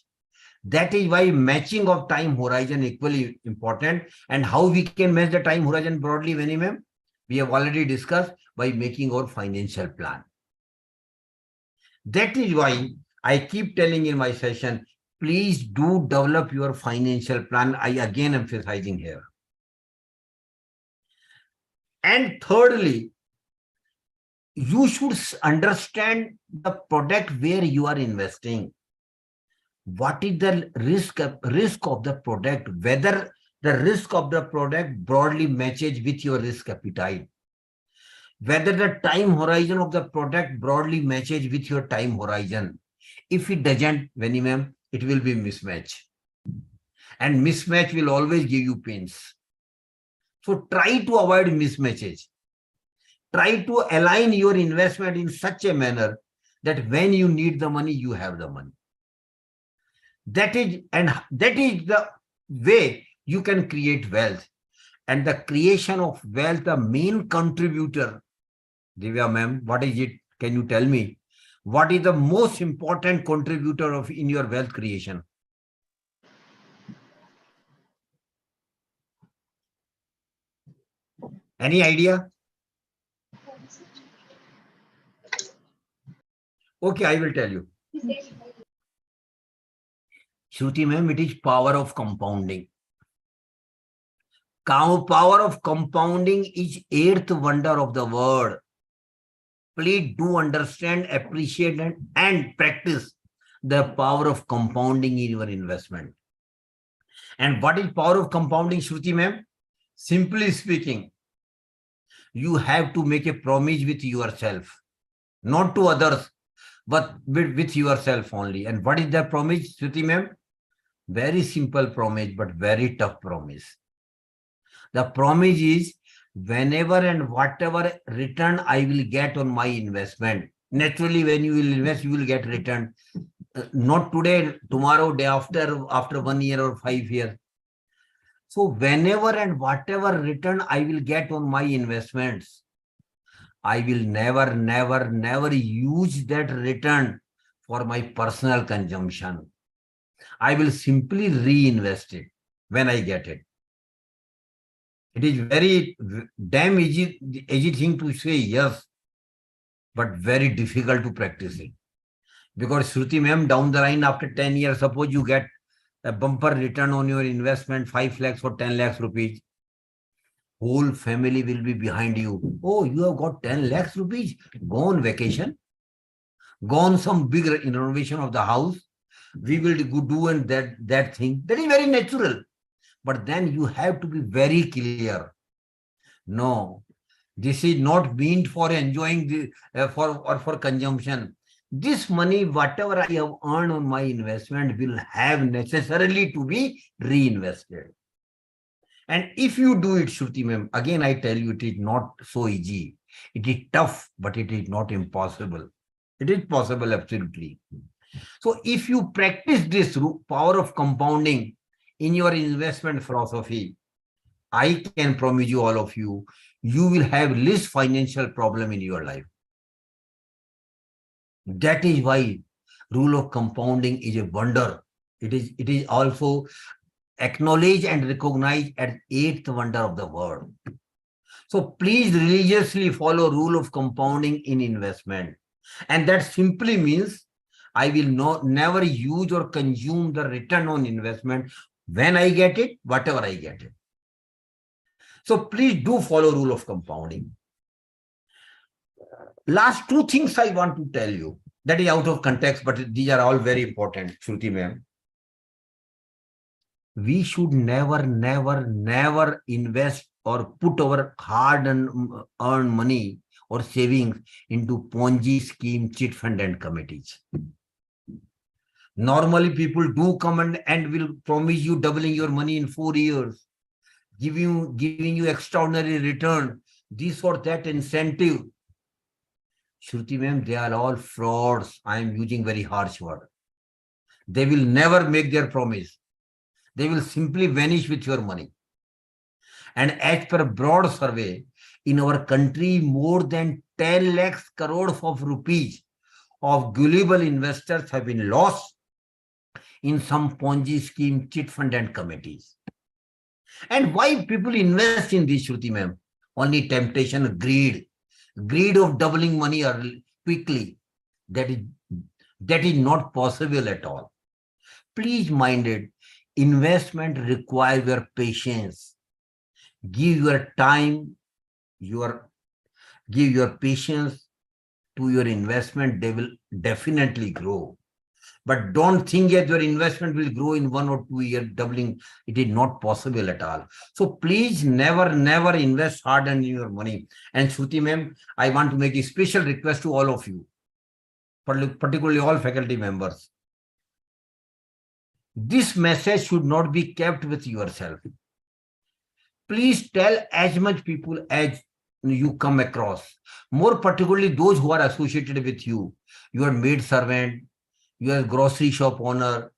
That is why matching of time horizon equally important. And how we can match the time horizon broadly, Vani ma'am? We have already discussed by making our financial plan. That is why I keep telling in my session, please do develop your financial plan. I again emphasizing here. And thirdly, you should understand the product where you are investing. What is the risk of the product, whether the risk of the product broadly matches with your risk appetite, whether the time horizon of the product broadly matches with your time horizon. If it doesn't, Vani ma'am, it will be mismatch. And mismatch will always give you pains. So try to avoid mismatches. Try to align your investment in such a manner that when you need the money, you have the money. That is the way you can create wealth. And the creation of wealth, the main contributor, Divya ma'am, what is it? Can you tell me? What is the most important contributor in your wealth creation? Any idea? Okay, I will tell you. Shruti ma'am, it is power of compounding. Power of compounding is eighth wonder of the world. Please do understand, appreciate, and practice the power of compounding in your investment. And what is power of compounding, Shruti ma'am? Simply speaking, you have to make a promise with yourself, not to others, but with yourself only. And what is that promise, Shruti ma'am? Very simple promise, but very tough promise. The promise is whenever and whatever return I will get on my investment. Naturally, when you will invest, you will get return. Not today, tomorrow, day after 1 year or 5 years. So whenever and whatever return I will get on my investments, I will never use that return for my personal consumption. I will simply reinvest it when I get it. It is very damn easy thing to say yes, but very difficult to practice it. Because Shruti ma'am, down the line after 10 years, suppose you get a bumper return on your investment, 5 lakhs or 10 lakhs rupees. Whole family will be behind you. Oh, you have got 10 lakhs rupees. Go on vacation. Go on some big renovation of the house. We will do and that thing. That is very natural. But then you have to be very clear. No, this is not meant for enjoying for consumption. This money, whatever I have earned on my investment, will have necessarily to be reinvested. And if you do it, Shruti ma'am, again I tell you, it is not so easy. It is tough, but it is not impossible. It is possible, absolutely. So if you practice this power of compounding in your investment philosophy, I can promise you, all of you, you will have less financial problem in your life. That is why rule of compounding is a wonder. It is also acknowledged and recognized as eighth wonder of the world. So please religiously follow rule of compounding in investment. And that simply means I will never use or consume the return on investment when I get it, whatever I get it. So please do follow rule of compounding. Last two things I want to tell you, that is out of context, but these are all very important, Shruti ma'am. We should never invest or put our hard and earned money or savings into Ponzi scheme, chit fund and committees. Normally people do come and will promise you doubling your money in 4 years, giving you extraordinary return, this or that incentive. Shruti ma'am, they are all frauds. I am using very harsh word. They will never make their promise. They will simply vanish with your money. And as per a broad survey, in our country, more than 10 lakhs crores of rupees of gullible investors have been lost in some Ponzi scheme, chit fund and committees. And why people invest in this, Shruti ma'am? Only temptation, greed of doubling money quickly. That is not possible at all. Please mind it. Investment requires your patience. Give your time, give your patience to your investment. They will definitely grow. But don't think that your investment will grow in 1 or 2 years, doubling. It is not possible at all. So please never invest hard in your money. And Shruti ma'am, I want to make a special request to all of you, particularly all faculty members. This message should not be kept with yourself. Please tell as much people as you come across, more particularly those who are associated with you, your maid servant, your grocery shop owner,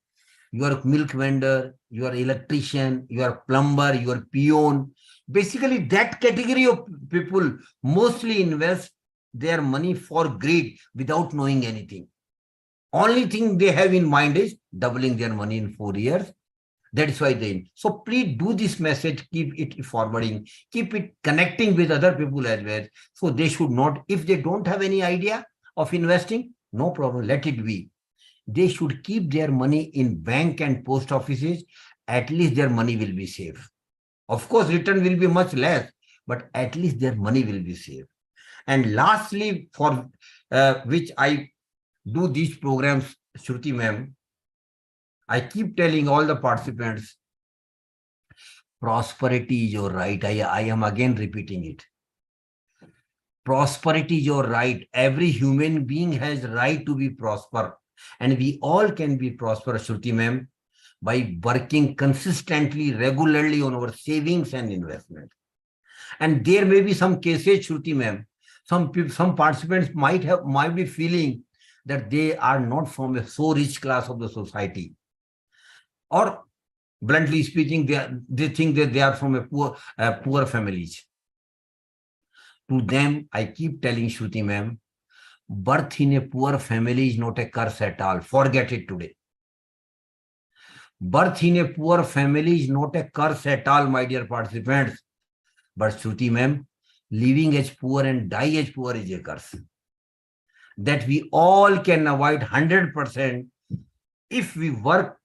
your milk vendor, your electrician, your plumber, your peon. Basically, that category of people mostly invest their money for greed without knowing anything. Only thing they have in mind is doubling their money in 4 years, That is why they. So please do this message, keep it forwarding, keep it connecting with other people as well. So they should not, if they don't have any idea of investing, no problem, let it be. They should keep their money in bank and post offices. At least their money will be safe. Of course, return will be much less, but at least their money will be safe. And lastly, for which I do these programs, Shruti ma'am, I keep telling all the participants, prosperity is your right. I am again repeating it. Prosperity is your right. Every human being has right to be prosper. And we all can be prosperous, Shruti ma'am, by working consistently, regularly on our savings and investment. And there may be some cases, Shruti ma'am, some participants might be feeling that they are not from a so rich class of the society. Or bluntly speaking, they think that they are from a poor families. To them, I keep telling Shruti ma'am, birth in a poor family is not a curse at all. Forget it today. Birth in a poor family is not a curse at all, my dear participants. But Shruti ma'am, living as poor and die as poor is a curse. That we all can avoid 100% if we work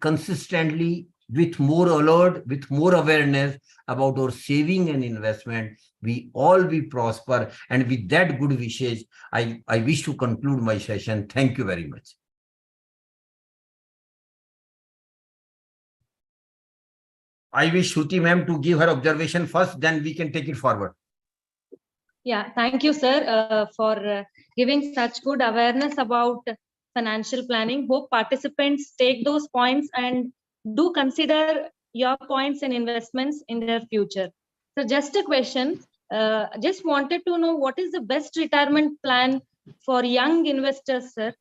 consistently with more alert, with more awareness about our saving and investment. We all be prosper. And with that good wishes, I wish to conclude my session. Thank you very much. I wish Shruti ma'am to give her observation first, then we can take it forward. Yeah, thank you, sir, for giving such good awareness about financial planning. Hope participants take those points and do consider your points and investments in their future. So just a question, just wanted to know what is the best retirement plan for young investors, sir?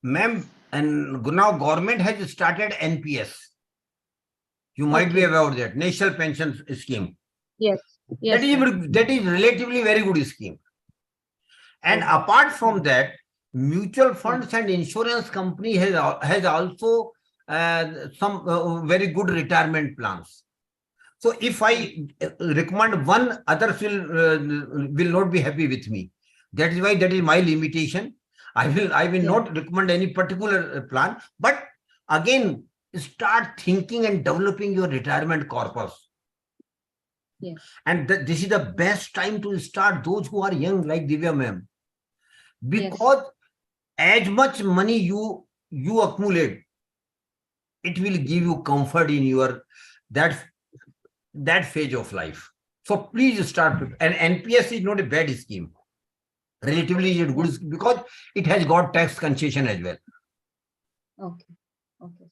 Ma'am, and now government has started NPS. You might be Okay. aware of that, National Pension Scheme. Yes. Yes, that is relatively very good scheme. And Okay. apart from that, mutual funds and insurance company has also some very good retirement plans. So if I recommend one, others will not be happy with me. That is why that is my limitation. I will not recommend any particular plan, but again, start thinking and developing your retirement corpus. Yes. And this is the best time to start, those who are young like Divya ma'am. Because as much money you accumulate, it will give you comfort in your that phase of life. So please start. And NPS is not a bad scheme. Relatively it is good because it has got tax concession as well. Okay. Okay.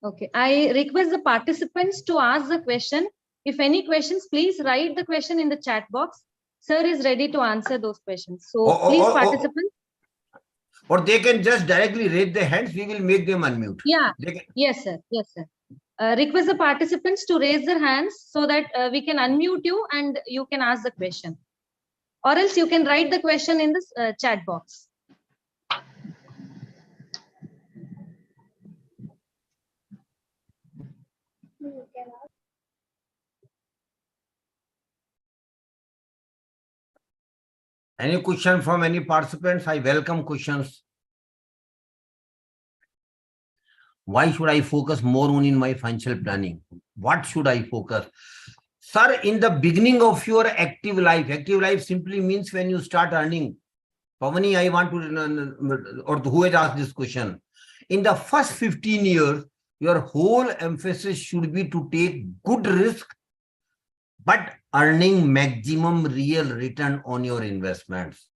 Okay. I request the participants to ask the question. If any questions, please write the question in the chat box. Sir is ready to answer those questions. So please, participants. Or they can just directly raise their hands. We will make them unmute. Yeah. Yes, sir. Yes, sir. Request the participants to raise their hands so that we can unmute you and you can ask the question. Or else you can write the question in the chat box. Any question from any participants? I welcome questions. Why should I focus more on in my financial planning? What should I focus? Sir, in the beginning of your active life simply means when you start earning. Pavani, I want to, or who has asked this question? In the first 15 years, your whole emphasis should be to take good risk, but earning maximum real return on your investments.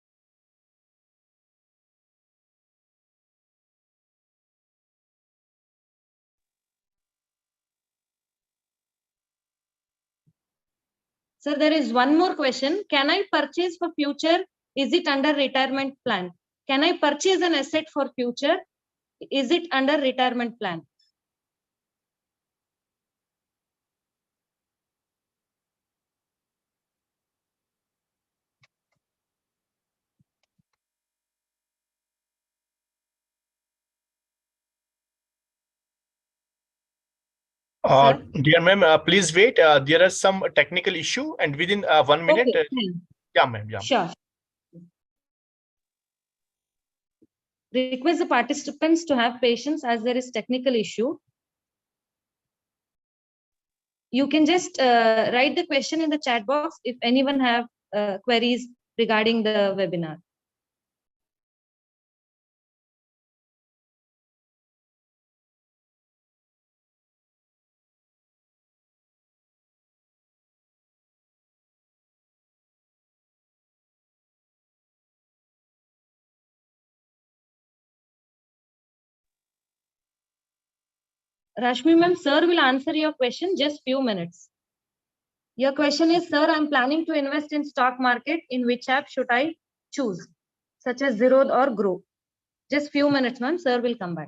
Sir, there is one more question. Can I purchase for future? Is it under retirement plan? Can I purchase an asset for future? Is it under retirement plan? Dear ma'am, please wait. There is some technical issue, and within 1 minute. Okay, fine. Yeah, ma'am. Yeah. Sure. Request the participants to have patience as there is technical issue. You can just write the question in the chat box if anyone have queries regarding the webinar. Rashmi ma'am, sir will answer your question just few minutes. Your question is, sir, I'm planning to invest in stock market. In which app should I choose, such as Zerodha or Grow? Just few minutes, ma'am. Sir will come back.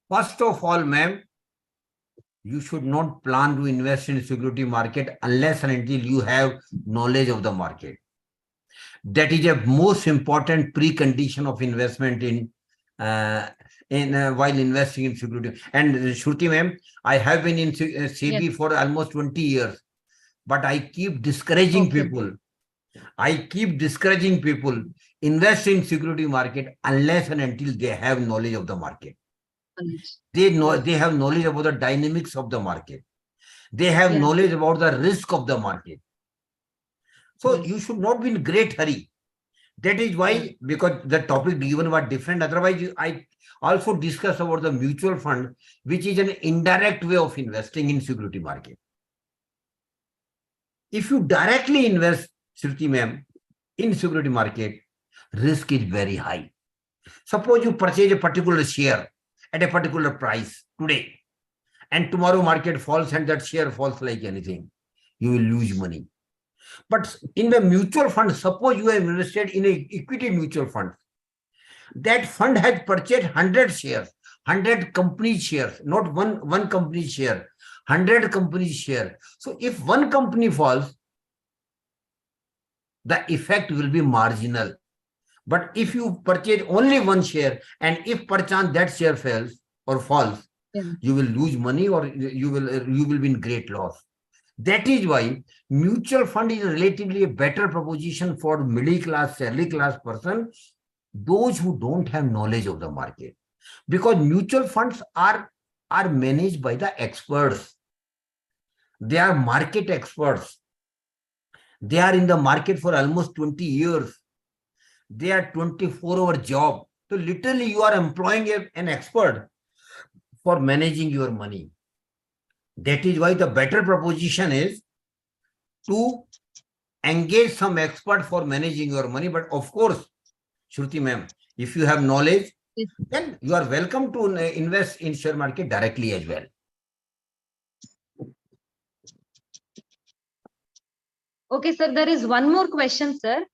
First of all, ma'am, you should not plan to invest in security market unless and until you have knowledge of the market. That is a most important precondition of investment in while investing in security. And Shruti ma'am, I have been in SEBI for almost 20 years, but I keep discouraging people. I keep discouraging people invest in security market unless and until they have knowledge of the market. They know they have knowledge about the dynamics of the market. They have knowledge about the risk of the market. So you should not be in great hurry. That is why, because the topic given was different. Otherwise, I also discuss about the mutual fund, which is an indirect way of investing in security market. If you directly invest, Shruti ma'am, in security market, risk is very high. Suppose you purchase a particular share at a particular price today, and tomorrow market falls and that share falls like anything, you will lose money. But in the mutual fund, suppose you have invested in an equity mutual fund, that fund has purchased 100 shares, 100 company shares, not one company share, 100 company share. So if one company falls, the effect will be marginal. But if you purchase only one share, and if perchance that share fails or falls, you will lose money, or you will be in great loss. That is why mutual fund is relatively a better proposition for middle class, salary class person, those who don't have knowledge of the market. Because mutual funds are managed by the experts. They are market experts. They are in the market for almost 20 years. They are 24-hour job. So literally you are employing an expert for managing your money. That is why the better proposition is to engage some expert for managing your money. But of course, Shruti ma'am, if you have knowledge, then you are welcome to invest in share market directly as well. Okay, sir, there is one more question, sir.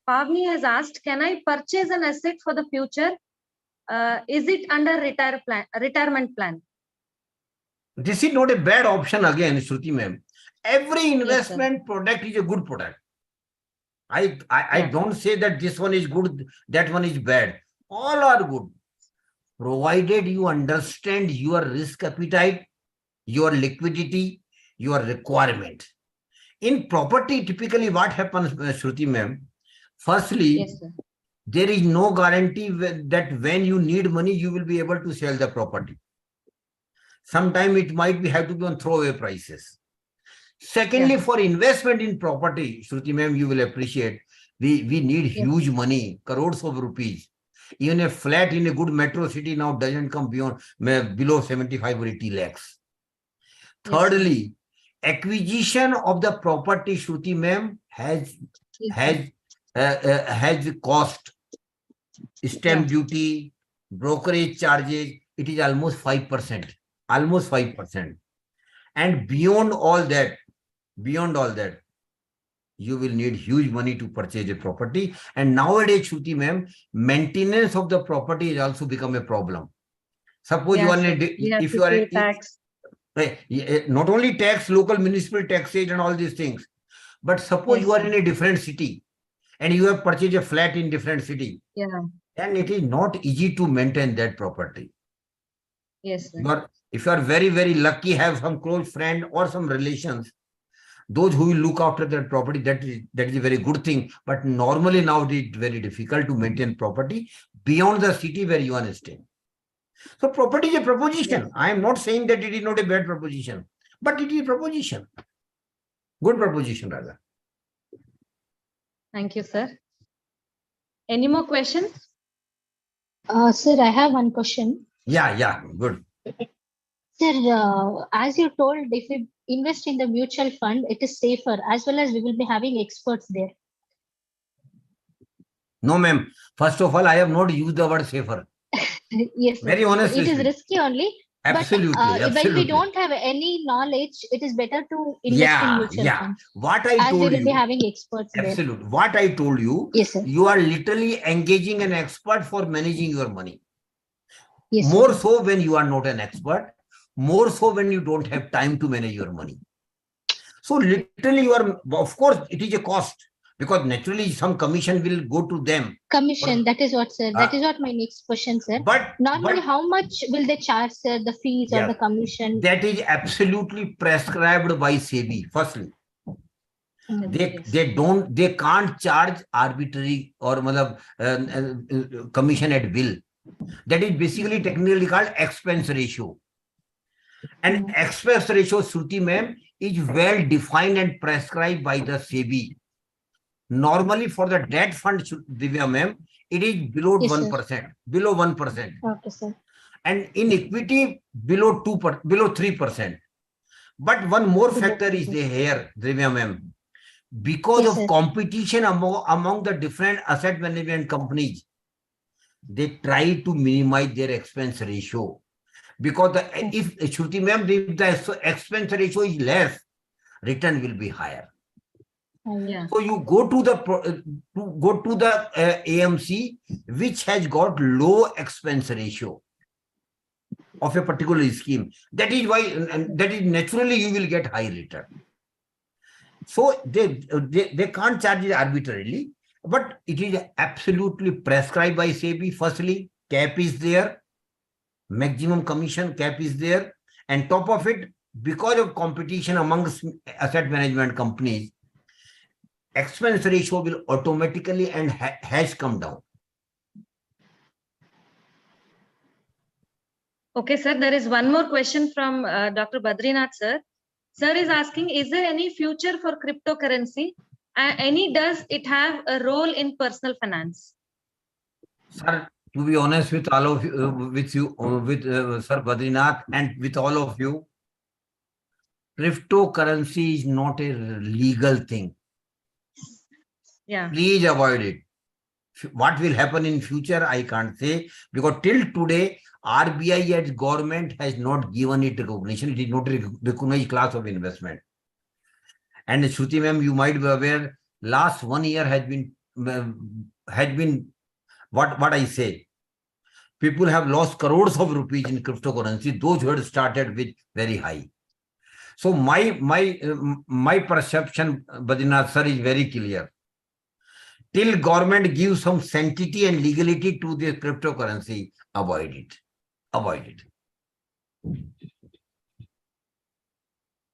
Pavni has asked, can I purchase an asset for the future? Is it under retirement plan? This is not a bad option again, Shruti ma'am. Every investment product is a good product. I don't say that this one is good, that one is bad. All are good, provided you understand your risk appetite, your liquidity, your requirement. In property, typically what happens, Shruti ma'am, firstly, there is no guarantee that when you need money, you will be able to sell the property. Sometimes it might have to be on throwaway prices. Secondly, for investment in property, Shruti ma'am, you will appreciate, we need huge money, crores of rupees. Even a flat in a good metro city now doesn't come below 75 or 80 lakhs. Thirdly, acquisition of the property, Shruti ma'am, has cost, stamp duty, brokerage charges. It is almost 5%. Almost 5%. And beyond all that, you will need huge money to purchase a property. And nowadays, Shruti ma'am, maintenance of the property has also become a problem. Suppose you Yeah, are in sir. a, We have if to you are pay in, tax. not only tax, local municipal taxes and all these things, but suppose Yes, you are sir. in a different city and you have purchased a flat in different city, Yeah. then it is not easy to maintain that property. Yes, sir. If you are very, very lucky, have some close friend or some relations, those who will look after that property, that is a very good thing. But normally now it is very difficult to maintain property beyond the city where you are staying. So property is a proposition. Yes. I am not saying that it is not a bad proposition, but it is a proposition. Good proposition rather. Thank you, sir. Any more questions? Sir, I have one question. Yeah, good. Sir, as you told, if we invest in the mutual fund, it is safer, as well as we will be having experts there. No, ma'am. First of all, I have not used the word safer. Yes, sir. Very honestly It is speaking. risky only. Absolutely, But when we absolutely. don't have any knowledge, it is better to invest in mutual funds, What I as we told will be you, having experts there. absolutely. What I told you, Yes, sir. you are literally engaging an expert for managing your money. Yes, sir. More so when you are not an expert, more so when you don't have time to manage your money. So literally you are, of course, it is a cost because naturally some commission will go to them. Commission, that is what, sir. That is what my next question, sir. But Normally, how much will they charge, sir, the fees or Yes. the commission? That is absolutely prescribed by SEBI. Firstly, they can't charge arbitrary or commission at will. That is basically technically called expense ratio. And expense ratio, Shruti ma'am, is well defined and prescribed by the SEBI. Normally for the debt fund, Divya ma'am, it is below 1%. Below 1%. Okay, sir. And in equity, below 3%. But one more factor is there here, Divya ma'am. Because of competition among the different asset management companies, they try to minimize their expense ratio. Because if Shruti ma'am, if the expense ratio is less, return will be higher. Yeah. So you go to the AMC, which has got low expense ratio of a particular scheme. That is why, that is naturally you will get high return. So they can't charge it arbitrarily, but it is absolutely prescribed by SEBI. Firstly, cap is there, maximum commission cap is there, and top of it, because of competition amongst asset management companies, expense ratio will automatically and has come down. Okay, sir. There is one more question from Dr. Badrinath, sir. Sir is asking, is there any future for cryptocurrency? Does it have a role in personal finance? Sir, to be honest with all of you, with Sir Badrinath and with all of you, cryptocurrency is not a legal thing. Yeah. Please avoid it. What will happen in future, I can't say, because till today, RBI as government has not given it recognition. It is not a recognized class of investment. And Shruti ma'am, you might be aware, last 1 year has been what I say. People have lost crores of rupees in cryptocurrency, those who had started with very high. So my perception, Badrinath sir, is very clear. Till government gives some sanctity and legality to the cryptocurrency, avoid it. Avoid it.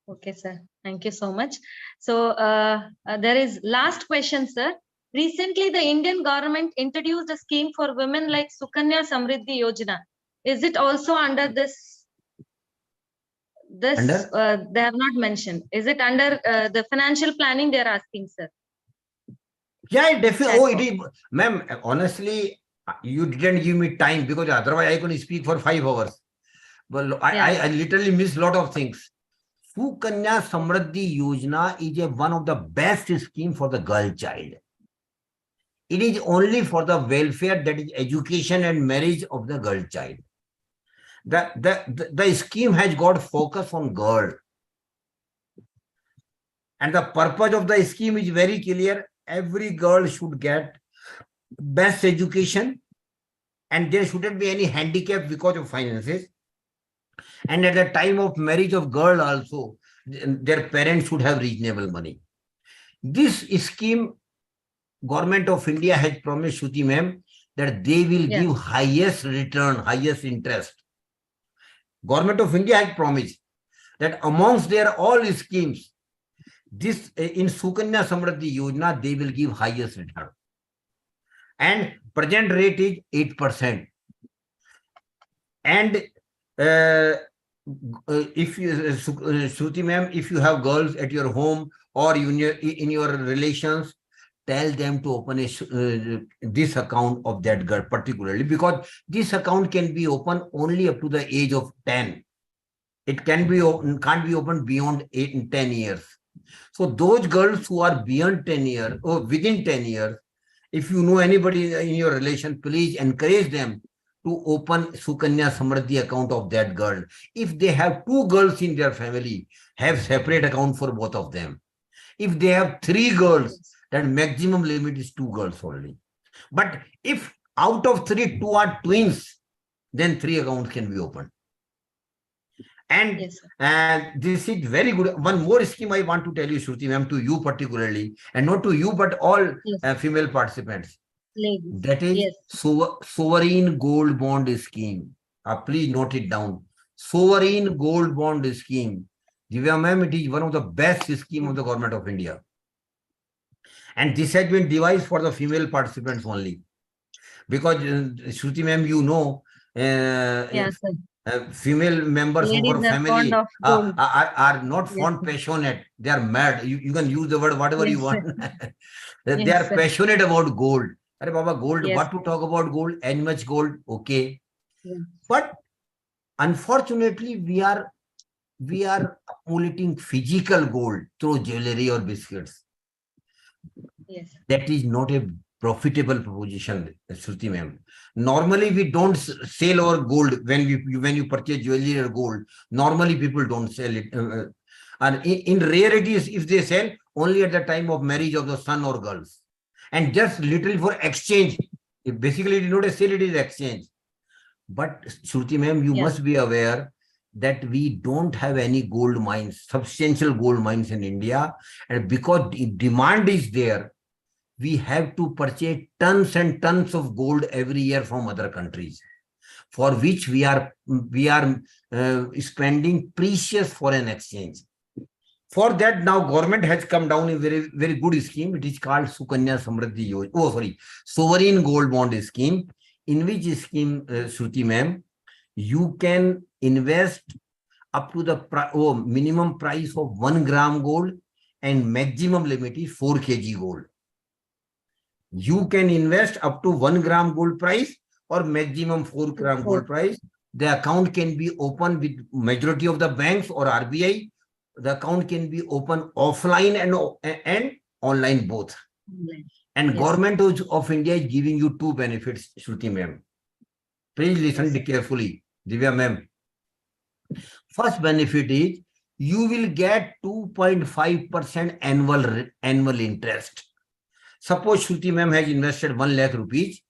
Okay, sir. Thank you so much. So there is last question, sir. Recently, the Indian government introduced a scheme for women like Sukanya Samriddhi Yojana. Is it also under this? They have not mentioned. Is it under the financial planning they are asking, sir? Yeah, definitely. Oh, it is. Ma'am, honestly, you didn't give me time because otherwise I could speak for 5 hours. Well, I literally missed a lot of things. Sukanya Samriddhi Yojana is one of the best scheme for the girl child. It is only for the welfare, that is education and marriage of the girl child. The scheme has got focus on girl. And the purpose of the scheme is very clear. Every girl should get best education, and there shouldn't be any handicap because of finances. And at the time of marriage of girl also, their parents should have reasonable money. This scheme, Government of India has promised, Shruti ma'am, that they will Yes. give highest return, highest interest. Government of India has promised that amongst their all schemes, this in Sukanya Samriddhi Yojana, they will give highest return. And present rate is 8%. And if you, Shruti ma'am, if you have girls at your home or in your relations, tell them to open this account of that girl particularly, because this account can be opened only up to the age of 10. It can't be opened beyond 8 and 10 years. So those girls who are beyond 10 years or within 10 years, if you know anybody in your relation, please encourage them to open Sukanya Samriddhi account of that girl. If they have 2 girls in their family, have separate account for both of them. If they have 3 girls, that maximum limit is 2 girls only. But if out of 3, 2 are twins, then 3 accounts can be opened. And, Yes, this is very good. One more scheme I want to tell you, Shruti ma'am, to you particularly, and not to you, but all yes. female participants. Ladies. That is Yes. sovereign gold bond scheme. Please note it down. Sovereign gold bond scheme. Divya ma'am, it is one of the best scheme of the Government of India. And this has been devised for the female participants only. Because, Shruti ma'am, you know, Yes, sir. female members Ladies of our are family fond of gold. are not Yes, fond, sir. passionate. They are mad. You can use the word whatever you Yes, want. They Yes, are sir. passionate about gold. Arey Baba, gold, Yes, what to talk about gold? As much gold, okay. Yeah. But unfortunately, we are accumulating physical gold through jewelry or biscuits. Yes. That is not a profitable proposition, Shruti ma'am. Normally, we don't sell our gold when you purchase jewelry or gold. Normally, people don't sell it. And in rarities, if they sell, only at the time of marriage of the son or girls. And just little for exchange. Basically, it is not a sale, it is exchange. But Shruti ma'am, you Yes. must be aware that we don't have any gold mines, substantial gold mines in India. And because demand is there, we have to purchase tons and tons of gold every year from other countries, for which we are spending precious foreign exchange. For that, now government has come down a very, very good scheme. It is called Sukanya Samriddhi Yojana. Sovereign Gold Bond Scheme. In which scheme, Shruti ma'am, you can invest up to the minimum price of 1 gram gold, and maximum limit is 4 kg gold. You can invest up to 1 gram gold price or maximum 4 gram gold price. The account can be opened with majority of the banks or RBI. The account can be opened offline and online both. And Yes. Government of India is giving you 2 benefits, Shruti ma'am. Please listen carefully, Divya ma'am. First benefit is you will get 2.5% annual interest. Suppose Shruti ma'am has invested 1 lakh rupees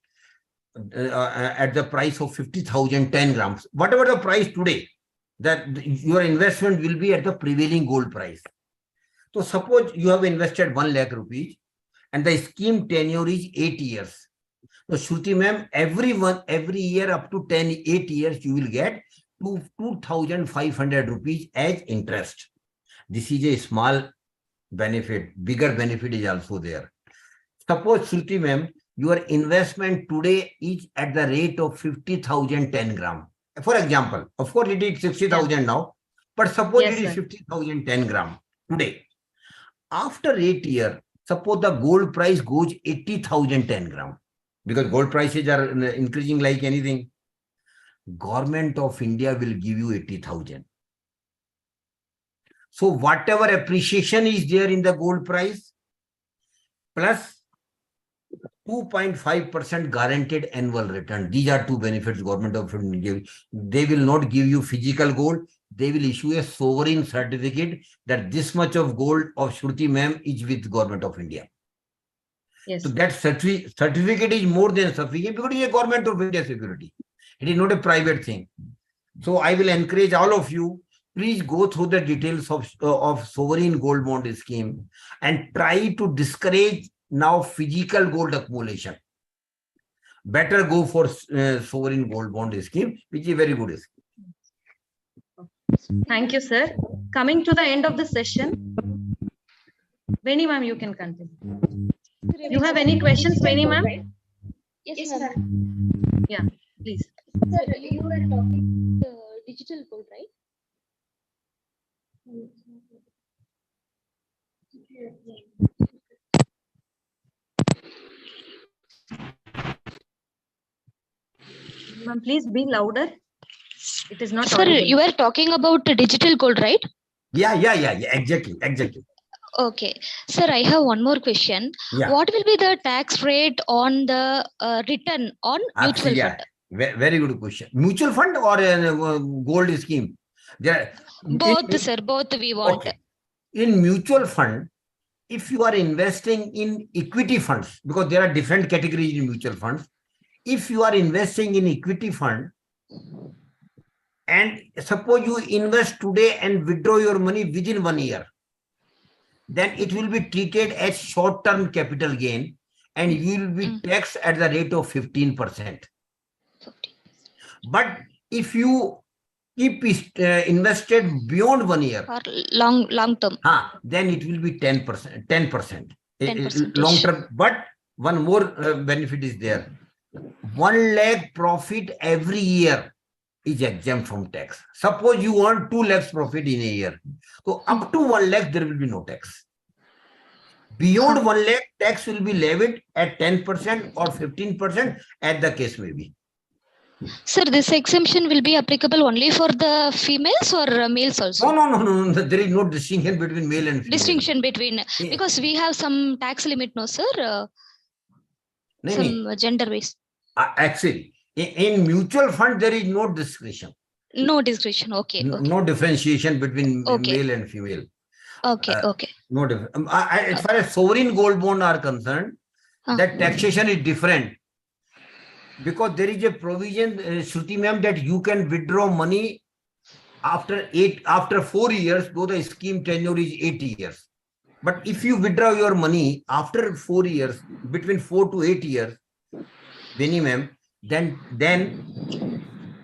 at the price of 50,000, 10 grams. Whatever the price today, that your investment will be at the prevailing gold price. So suppose you have invested 1 lakh rupees and the scheme tenure is 8 years. So Shruti ma'am, every year up to 8 years, you will get 2,500 rupees as interest. This is a small benefit. Bigger benefit is also there. Suppose, Shruti ma'am, your investment today is at the rate of 50,000, 10 gram. For example, of course, it is 60,000 now, but suppose Yes, it is sir. 50,000, 10 gram today. After 8 years, suppose the gold price goes 80,000, 10 gram, because gold prices are increasing like anything. Government of India will give you 80,000. So whatever appreciation is there in the gold price, plus 2.5% guaranteed annual return. These are 2 benefits Government of India. They will not give you physical gold. They will issue a sovereign certificate that this much of gold of Shruti ma'am is with Government of India. Yes. So that certificate is more than sufficient because it is a government of India security. It is not a private thing. So I will encourage all of you, please go through the details of sovereign gold bond scheme and try to discourage now physical gold accumulation. Better go for sovereign gold bond scheme, which is a very good scheme. Thank you, sir. Coming to the end of the session, Veni ma'am, you can continue. You have any questions, Veni ma'am? Yes, ma'am. Yeah, please. Sir, you were talking digital gold, right? Ma'am, please be louder. It is not Sir, audible. you were talking about digital gold, right? Yeah, exactly. Okay. Sir, I have one more question. Yeah. What will be the tax rate on the return on mutual Yeah, fund? very good question. Mutual fund or gold scheme? Both, sir. Both we want. Okay. In mutual fund, if you are investing in equity funds, because there are different categories in mutual funds, if you are investing in equity fund, and suppose you invest today and withdraw your money within 1 year, then it will be treated as short-term capital gain and you will be taxed at the rate of 15%. But if you keep invested beyond 1 year, Or long term. then it will be 10%. 10%. Long term. But one more benefit is there. 1 lakh profit every year is exempt from tax. Suppose you earn 2 lakhs profit in a year. So up to 1 lakh, there will be no tax. Beyond 1 lakh, tax will be levied at 10% or 15%, as the case may be. Sir, this exemption will be applicable only for the females or males also? No. There is no distinction between male and female. Distinction between, because we have some tax limit, no, sir? Some gender based. Actually, in mutual fund, there is no discretion. No discretion. Okay. No differentiation between male and female. Okay. No difference. As far as sovereign gold bond are concerned, that taxation is different. Because there is a provision, Shruti ma'am, that you can withdraw money after 4 years, though the scheme tenure is 8 years. But if you withdraw your money after 4 years, between 4 to 8 years, Benny ma'am, then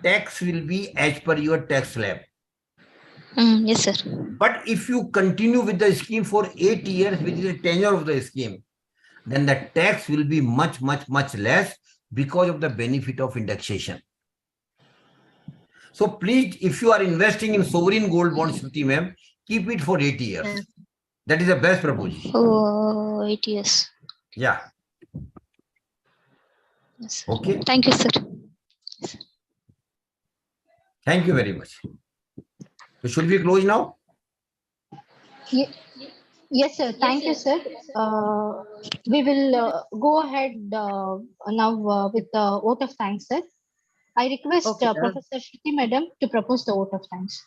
tax will be as per your tax slab. Yes, sir. But if you continue with the scheme for 8 years, which is the tenure of the scheme, then the tax will be much less because of the benefit of indexation. So please, if you are investing in sovereign gold bonds, Shruti ma'am, keep it for 8 years. Yes. That is the best proposition. Oh, 8 years. Yeah. Yes. Okay. Thank you, sir. Thank you very much. So should we close now? Yes, sir. Thank you, sir. We will go ahead now with the vote of thanks, sir. I request Professor Shruti Madam to propose the vote of thanks.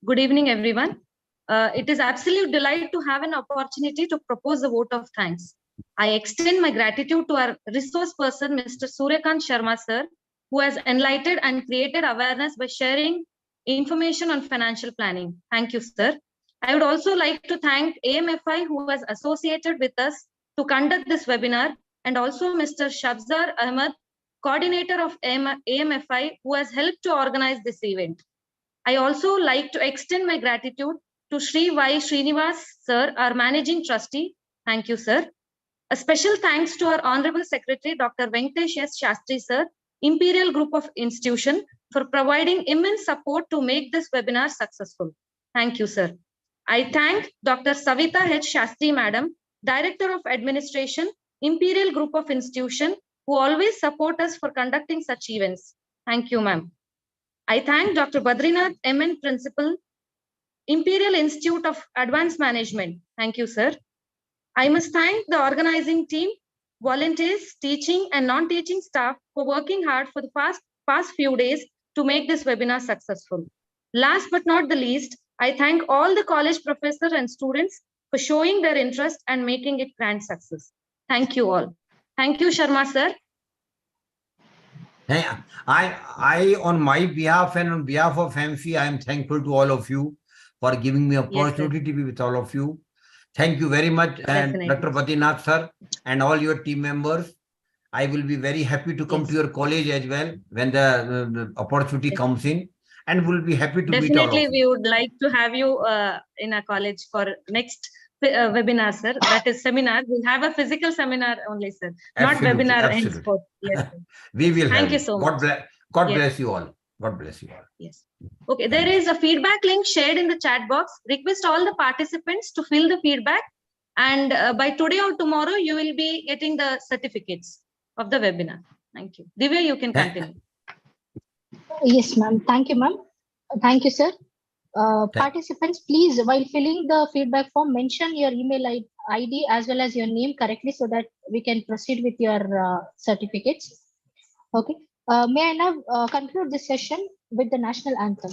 Good evening, everyone. It is absolute delight to have an opportunity to propose a vote of thanks. I extend my gratitude to our resource person, Mr. Suryakant Sharma, sir, who has enlightened and created awareness by sharing information on financial planning. Thank you, sir. I would also like to thank AMFI, who was associated with us to conduct this webinar, and also Mr. Shabzar Ahmed, coordinator of AMFI, who has helped to organize this event. I also like to extend my gratitude to Sri Y. Srinivas, sir, our managing trustee. Thank you, sir. A special thanks to our Honorable Secretary, Dr. Venkatesh S. Shastri, sir, Imperial Group of Institution, for providing immense support to make this webinar successful. Thank you, sir. I thank Dr. Savita H. Shastri, Madam, Director of Administration, Imperial Group of Institution, who always support us for conducting such events. Thank you, ma'am. I thank Dr. Badrinath M.N., Principal, Imperial Institute of Advanced Management. Thank you, sir. I must thank the organizing team, volunteers, teaching and non-teaching staff for working hard for the past few days to make this webinar successful. Last but not the least, I thank all the college professors and students for showing their interest and making it grand success. Thank you all. Thank you, Sharma sir. I, on my behalf and on behalf of Amfi, I am thankful to all of you for giving me opportunity to be with all of you. Thank you very much, and Definitely. Dr. Badinath sir and all your team members. I will be very happy to come Yes. to your college as well when the opportunity comes in, and will be happy to meet all of Definitely, you. we would like to have you in a college for next webinar, sir. That is seminar. We'll have a physical seminar only, sir. Not Absolutely, webinar absolutely. henceforth. Yes, sir. We will Thank have you it. so God much. bless. God Yes. bless you all. God bless you all. Yes. Okay, there Thank is a feedback link shared in the chat box. Request all the participants to fill the feedback, and by today or tomorrow, you will be getting the certificates of the webinar. Thank you. Divya, you can continue. Yes, ma'am. Thank you, ma'am. Thank you, sir. Thank- Participants, please, while filling the feedback form, mention your email ID as well as your name correctly so that we can proceed with your certificates. Okay. May I now conclude this session with the national anthem?